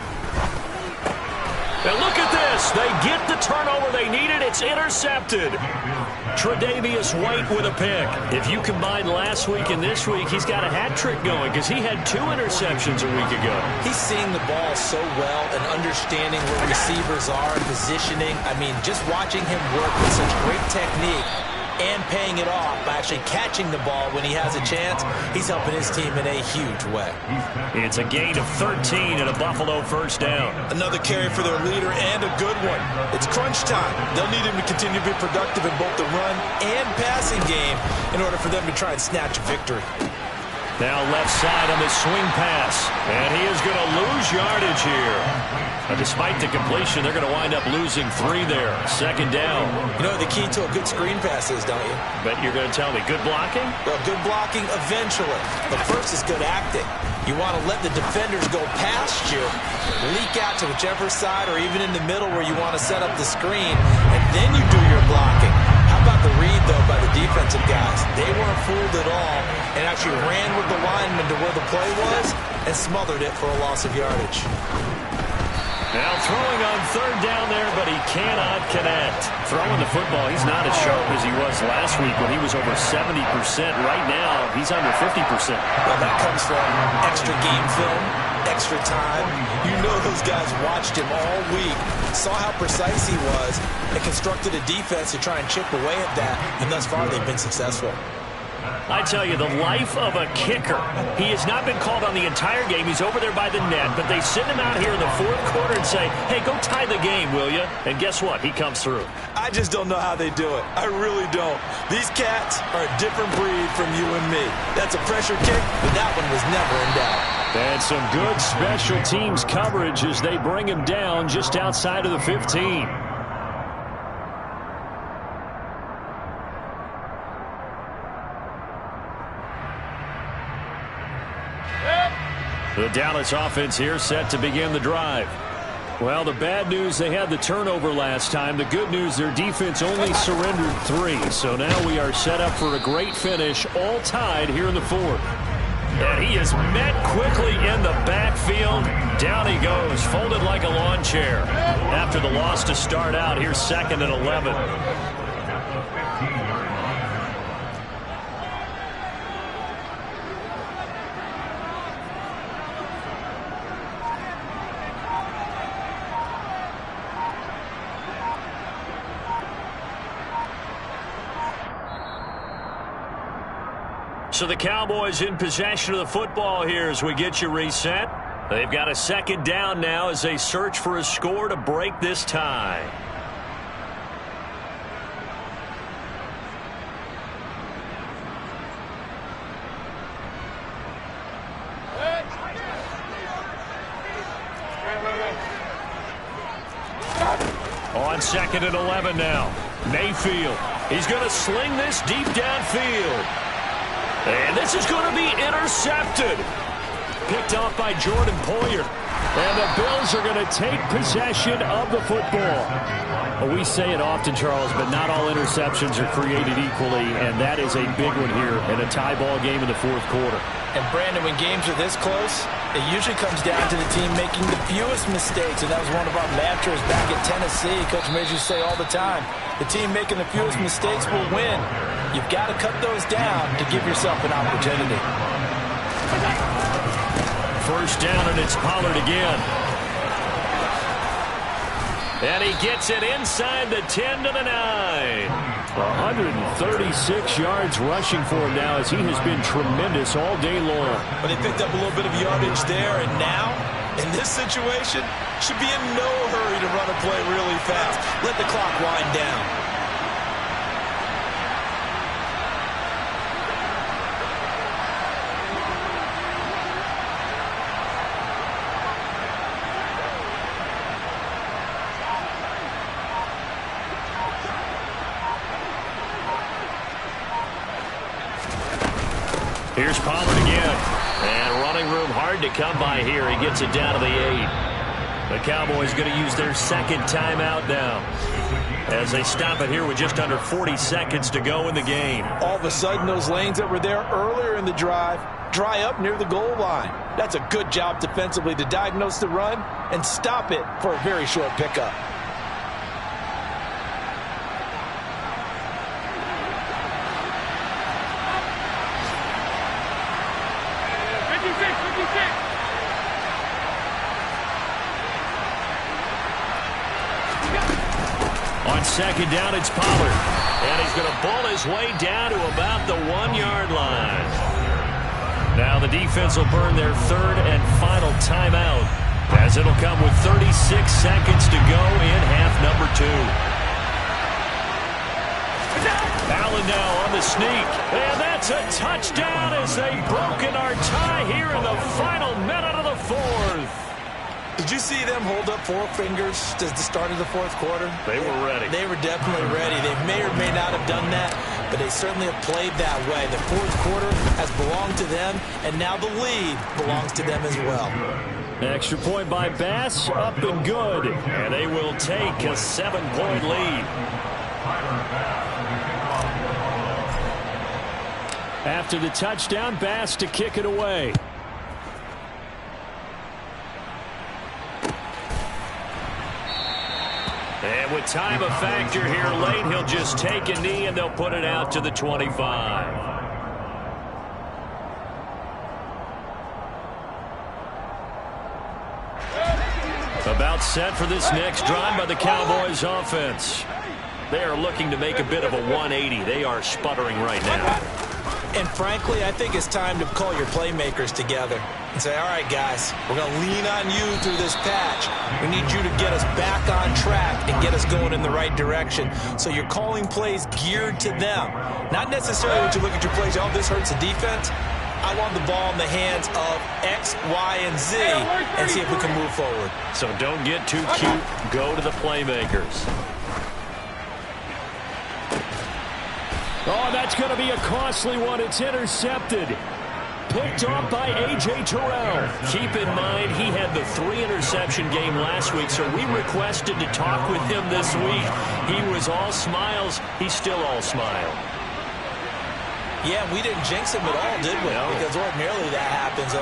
And look at this. They get the turnover they needed. It's intercepted. Tre'Davious White with a pick. If you combine last week and this week, he's got a hat trick going because he had 2 interceptions a week ago.
He's seeing the ball so well and understanding where receivers are, positioning. I mean, just watching him work with such great technique and paying it off by actually catching the ball when he has a chance, he's helping his team in a huge way.
It's a gain of 13 and a Buffalo first down.
Another carry for their leader and a good one. It's crunch time. They'll need him to continue to be productive in both the run and passing game in order for them to try and snatch a victory.
Now left side on the swing pass. And he is going to lose yardage here. Despite the completion, they're going to wind up losing 3 there. 2nd down.
You know what the key to a good screen pass is, don't you?
Bet you're going to tell me. Good blocking?
Well, good blocking eventually. But first is good acting. You want to let the defenders go past you, leak out to whichever side or even in the middle where you want to set up the screen, and then you do your blocking. How about the read, though, by the defensive guys? They weren't fooled at all and actually ran with the lineman to where the play was and smothered it for a loss of yardage.
Now throwing on 3rd down there, but he cannot connect. Throwing the football, he's not as sharp as he was last week when he was over 70%. Right now, he's under 50%.
Well, that comes from extra game film, extra time. You know those guys watched him all week, saw how precise he was, and constructed a defense to try and chip away at that, and thus far they've been successful.
I tell you, the life of a kicker. He has not been called on the entire game. He's over there by the net, but they send him out here in the 4th quarter and say, hey, go tie the game, will you? And guess what? He comes through.
I just don't know how they do it. I really don't. These cats are a different breed from you and me. That's a pressure kick, but that one was never in doubt.
And some good special teams coverage as they bring him down just outside of the 15. The Dallas offense here set to begin the drive. Well, the bad news, they had the turnover last time. The good news, their defense only surrendered 3. So now we are set up for a great finish, all tied here in the 4th. And he is met quickly in the backfield. Down he goes, folded like a lawn chair. After the loss to start out, here's 2nd and 11. So the Cowboys in possession of the football here as we get you reset. They've got a 2nd down now as they search for a score to break this tie. On 2nd and 11 now. Mayfield. He's going to sling this deep downfield. And this is going to be intercepted. Picked off by Jordan Poyer. And the Bills are going to take possession of the football. Well, we say it often, Charles, but not all interceptions are created equally, and that is a big one here in a tie ball game in the 4th quarter.
And, Brandon, when games are this close, it usually comes down to the team making the fewest mistakes, and that was one of our mantras back at Tennessee. Coach Mays used to say all the time, the team making the fewest mistakes will win. You've got to cut those down to give yourself an opportunity.
1st down, and it's Pollard again. And he gets it inside the 10 to the 9.
136 yards rushing for him now as he has been tremendous all day long.
But they picked up a little bit of yardage there, and now, in this situation, should be in no hurry to run a play really fast. Let the clock wind down.
Here's Pollard again. And running room hard to come by here. He gets it down to the 8. The Cowboys going to use their 2nd timeout now as they stop it here with just under 40 seconds to go in the game.
All of a sudden, those lanes that were there earlier in the drive dry up near the goal line. That's a good job defensively to diagnose the run and stop it for a very short pickup.
On 2nd down, it's Pollard. And he's going to bull his way down to about the 1-yard line. Now the defense will burn their 3rd and final timeout as it'll come with 36 seconds to go in half number 2. Allen now on the sneak. And that's a touchdown as they've broken our tie here in the final minute of the 4th.
Did you see them hold up 4 fingers at the start of the 4th quarter?
They were ready.
They were definitely ready. They may or may not have done that, but they certainly have played that way. The 4th quarter has belonged to them, and now the lead belongs to them as well.
Extra point by Bass, up and good.
And they will take a 7-point lead.
After the touchdown, Bass to kick it away.
And with time a factor here late, he'll just take a knee and they'll put it out to the 25. About set for this next drive by the Cowboys offense. They are looking to make a bit of a 180. They are sputtering right now.
And frankly, I think it's time to call your playmakers together and say, all right, guys, we're going to lean on you through this patch. We need you to get us back on track and get us going in the right direction. So you're calling plays geared to them. Not necessarily when you look at your plays, oh, this hurts the defense. I want the ball in the hands of X, Y, and Z and see if we can move forward.
So don't get too cute. Go to the playmakers.
Oh, that's going to be a costly one. It's intercepted. Picked off by A.J. Terrell.
Keep in mind, he had the 3-interception game last week, so we requested to talk with him this week. He was all smiles. He's still all smile.
Yeah, we didn't jinx him at all, did we? No. Because ordinarily that happens,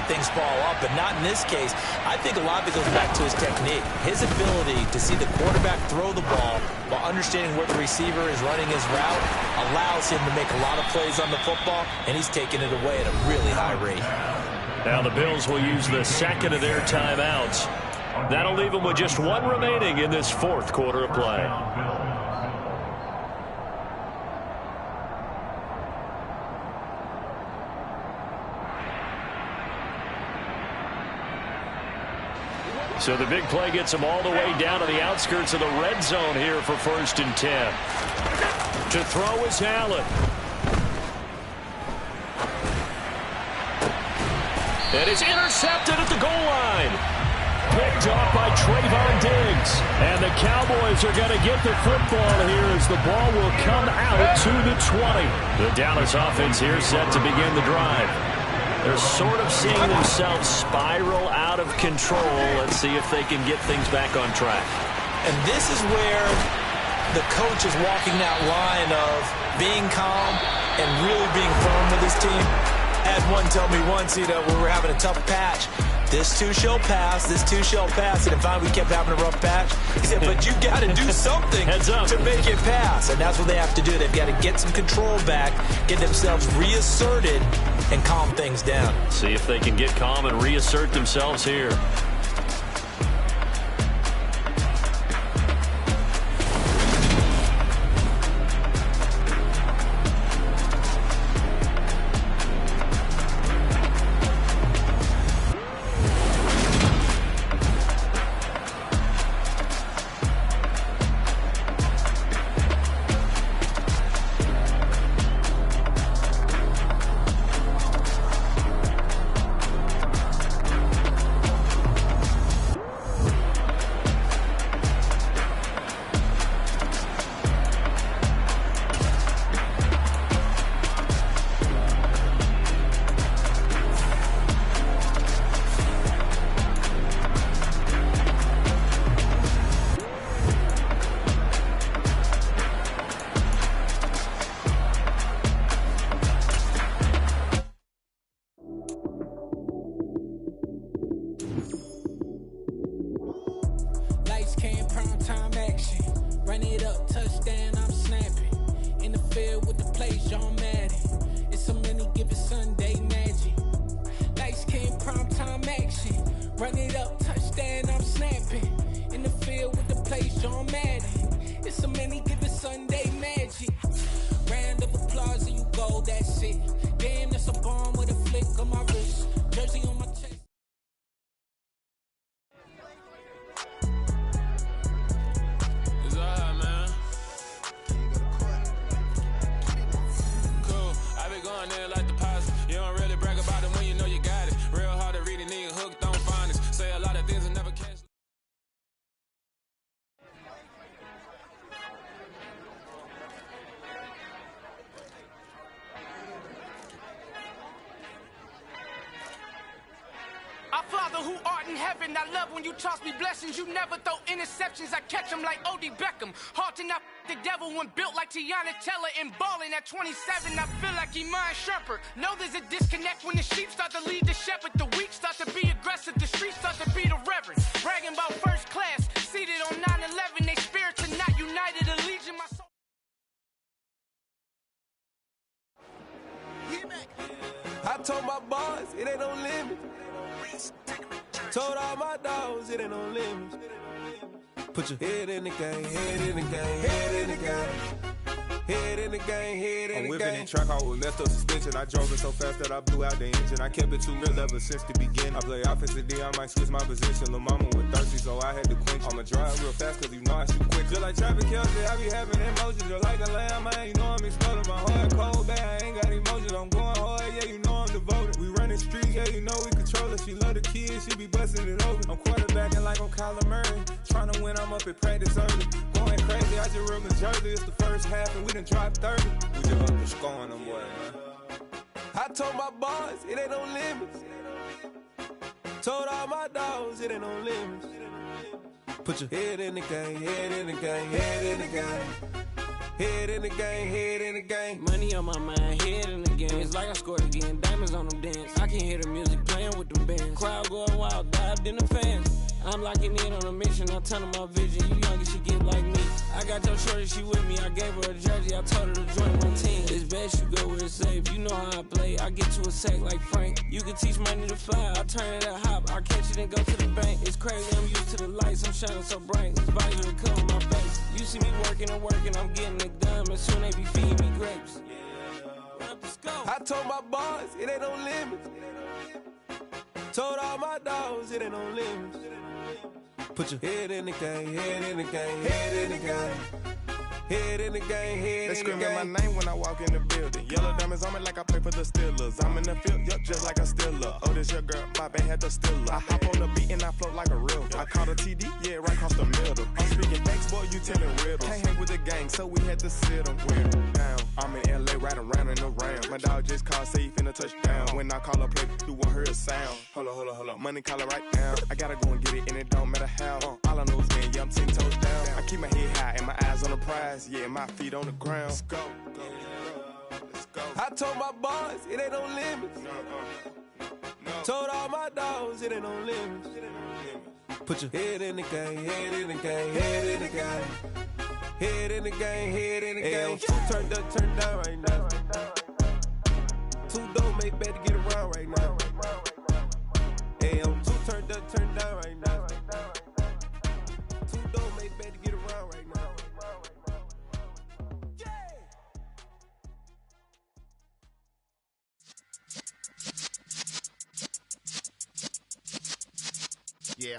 things fall off, but not in this case. I think a lot of it goes back to his technique. His ability to see the quarterback throw the ball while understanding where the receiver is running his route allows him to make a lot of plays on the football, and he's taking it away at a really high rate.
Now the Bills will use the second of their timeouts. That'll leave them with just one remaining in this fourth quarter of play. So the big play gets them all the way down to the outskirts of the red zone here for 1st and 10. To throw is Allen. And it's intercepted at the goal line. Picked off by Trayvon Diggs. And the Cowboys are going to get the football here as the ball will come out to the 20. The Dallas offense here set to begin the drive. They're sort of seeing themselves spiral out of control. Let's see if they can get things back on track.
And this is where the coach is walking that line of being calm and really being firm with his team. I had one tell me once, we were having a tough patch. This too shall pass, this too shall pass. And finally we kept having a rough patch. He said, but you got to do something to make it pass. And that's what they have to do. They've got to get some control back, get themselves reasserted, and calm things down.
See if they can get calm and reassert themselves here.
Father who art in heaven, I love when you toss me blessings. You never throw interceptions, I catch them like O.D. Beckham. Hard to not the devil when built like Tiana Teller and balling at 27. I feel like Iman Shumpert. Know there's a disconnect when the sheep start to lead the shepherd. The weak start to be aggressive, the streets start to be the reverend. Bragging about first class, seated on 9/11. They spirits are not united, a legion, my soul.
I told my boys, it ain't no limit. Told all my dogs, it ain't no limits. Put your head in the game, head in the game, head in the game. Head in the game, head in the game. I'm whipping the track out with messed up suspension. I drove it so fast that I blew out the engine. I kept it too real ever since the beginning. I play offensive D, I might switch my position. Lil' mama was thirsty, so I had to quench. I'ma drive real fast, cause you know I shoot quick. Just like traffic Kelsey, I be having emotions. Just like a lamb, man, you know I'm exploding. My heart cold, bad, I ain't got emotions. I'm going hard, yeah, you know I'm the passing it over. I'm quarterbacking like I'm Kyler Murray. Trying to win, I'm up at practice early. Going crazy, I just run the jersey. It's the first half and we done dropped 30. We just up to scoring them, boy, man. I told my boys, it ain't no limits. Told all my dogs, it ain't no limits. Put your head in the game, head in the game, head in the game. Head in the game, head in the game.
Money on my mind, head in the game. It's like I scored again, diamonds on them dance. I can hear the music playing with them bands. Crowd going wild, dived in the fans. I'm locking in on a mission, I'm telling my vision. You young, you should get like me. I got your shorty, she with me. I gave her a jersey, I told her to join my team. It's best you go where it's safe. You know how I play, I get to a sack like Frank. You can teach money to fly, I turn it at hop. I catch it and go to the bank. It's crazy, I'm used to the lights, I'm shining so bright. It's visor to cover my face. You see me working and working, I'm getting it done. And soon they be feeding me grapes.
I told my boys, it ain't no limits. Told all my dogs, it ain't no limits. Put your head in the game, head in the game, head in the game. Head in the game, head in the game.
They screaming my name when I walk in the building. Yellow diamonds on me like I play for the Steelers. I'm in the field, yup, just like a Steeler. Oh, this your girl, my band had the Steeler. I hop on the beat and I float like a real. I caught a TD, yeah, right across the middle. I'm speaking thanks, boy, you telling riddles. Can't hang with the gang, so we had to sit them down. I'm in LA, riding round in the round. My dog just called, say he finna touch down. When I call a play, you won't hear a sound. Hold up, money call it right now. I gotta go and get it, and it don't matter how. All I know is, man, yeah, I'm 10 toes down. I keep my head high and my eyes on the prize. Yeah, my feet on the ground. Let's go. Let's go.
I told my boys, it ain't no limits. Told all my dogs, it ain't no limits. Put your head in the game, head in the game, head in the game. Head in the game, head in the game. Two turned up, turned down right now. Two dope make better get around right now. Hey, I'm two turned up, turned down right now. Two dope make better get around right now.
Yeah.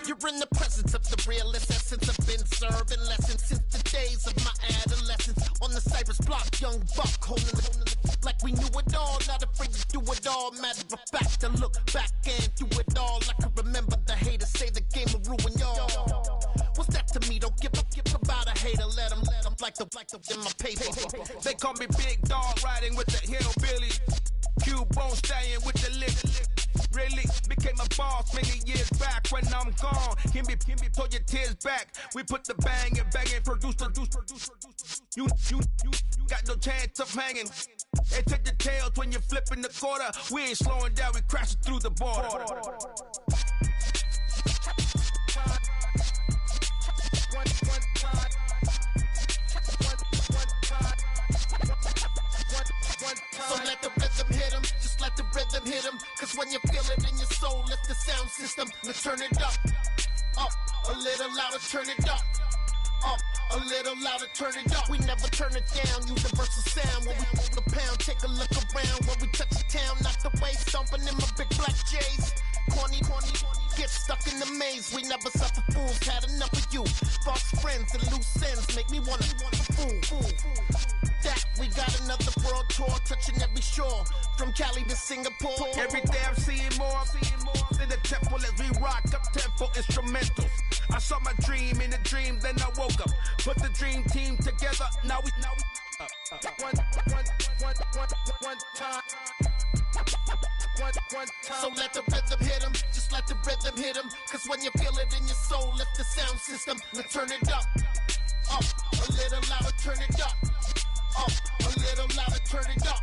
You're in the presence of the realest essence. I've been serving lessons since the days of my adolescence. On the Cypress block, young buck holding the like we knew it all, not afraid to do it all. Matter of fact, to look back and do it all. I can remember the haters say the game will ruin y'all. What's that to me? Don't give about a hater. Let them like the in my paper.
They call me Big Dog, riding with the hillbillies. Q-Bone staying with the lip. Really became a boss many years back. When I'm gone, can be pull your tears back. We put the bang and produce. You got no chance of hanging. They take the tails when you're flipping the quarter. We ain't slowing down, we crashing through the border.
So let the rhythm hit him, just let the rhythm hit him. Cause when you feel it in your soul, lift the sound system. Let's turn it up, a little louder, turn it up. A little louder, turn it up. We never turn it down, universal sound. When we move the pound, take a look around. When we touch the town, knock the way, stomping in my big black J's. Corny, get stuck in the maze. We never suffer fools, had enough of you. False friends and loose ends make me wanna fool. That we got another world tour, touching every shore, from Cali to Singapore.
Every day I'm seeing more in the temple as we rock up tempo instrumentals. I saw my dream in a dream, then I woke up. Put the dream team together, now we one time.
So let the rhythm hit him, just let the rhythm hit him. Cause when you feel it in your soul, lift the sound system. Let's turn it up, a little louder, turn it up. A little louder, turn it up.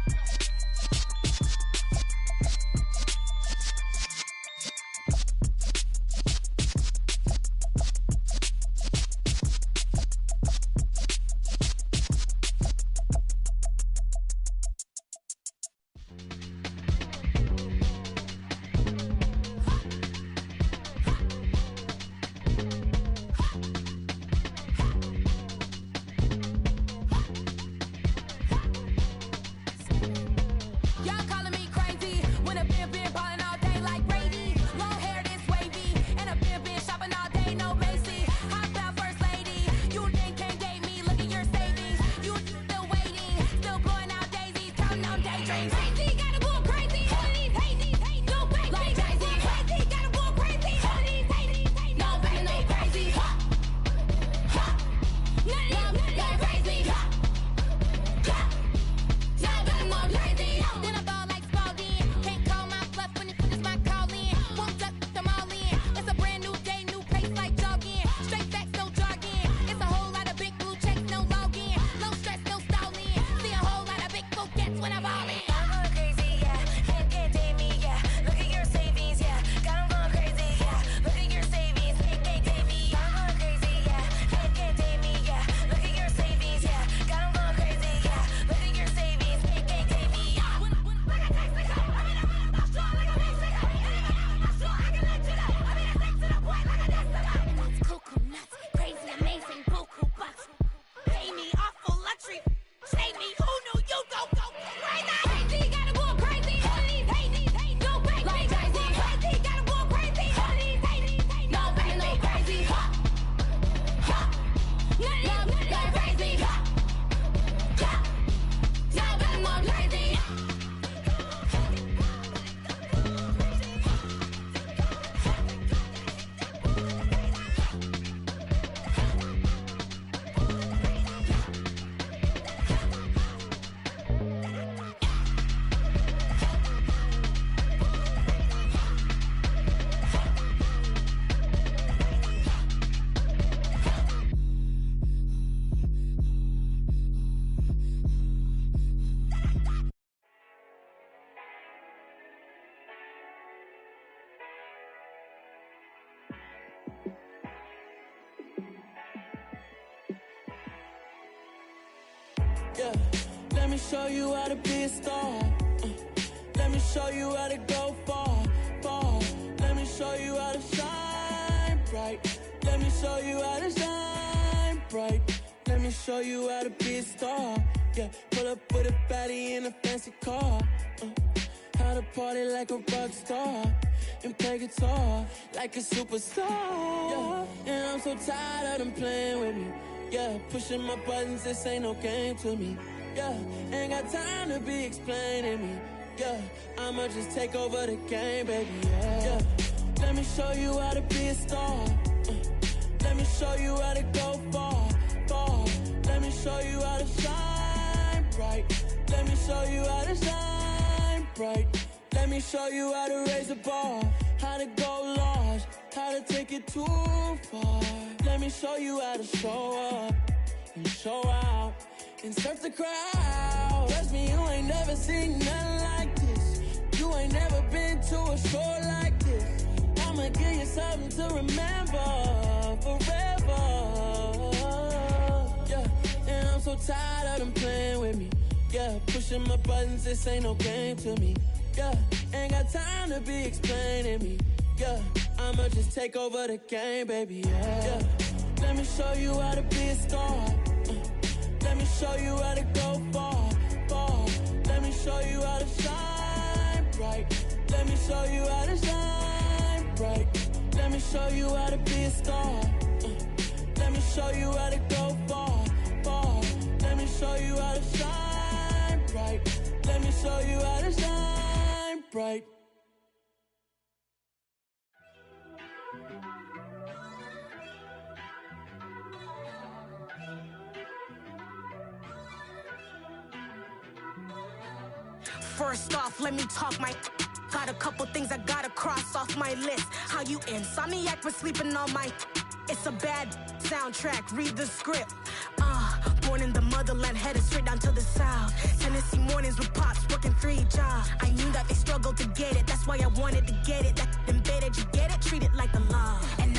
Yeah, let me show you how to be a star. Let me show you how to go far, far. Let me show you how to shine bright. Let me show you how to shine bright. Let me show you how to be a star. Yeah, pull up with a baddie in a fancy car. How to party like a rock star and play guitar like a superstar. Yeah, and I'm so tired of them playing with me. Yeah, pushing my buttons, this ain't no game to me. Yeah, ain't got time to be explaining me. Yeah, I'ma just take over the game, baby. Yeah, let me show you how to be a star. Let me show you how to go far, far. Let me show you how to shine bright. Let me show you how to shine bright. Let me show you how to raise a bar, how to go large, how to take it too far. Let me show you how to show up and show out and surf the crowd. Trust me, you ain't never seen nothing like this. You ain't never been to a show like this. I'ma give you something to remember forever. Yeah, and I'm so tired of them playing with me. Yeah, pushing my buttons, this ain't no game to me. Yeah, ain't got time to be explaining me. Yeah, I'ma just take over the game, baby. Yeah, let me show you how to be a star. Let me show you how to go far, far. Let me show you how to shine bright. Let me show you how to shine bright. Let me show you how to be a star. Let me show you how to go far, far. Let me show you how to shine bright. Let me show you how to shine bright.
First off, let me talk my. Got a couple things I gotta cross off my list. How you insomniac for sleeping on my. It's a bad soundtrack, read the script. Born in the motherland, headed straight down to the south. Tennessee mornings with pops, working 3 jobs. I knew that they struggled to get it, that's why I wanted to get it. That embedded, you get it, treat it like the law. And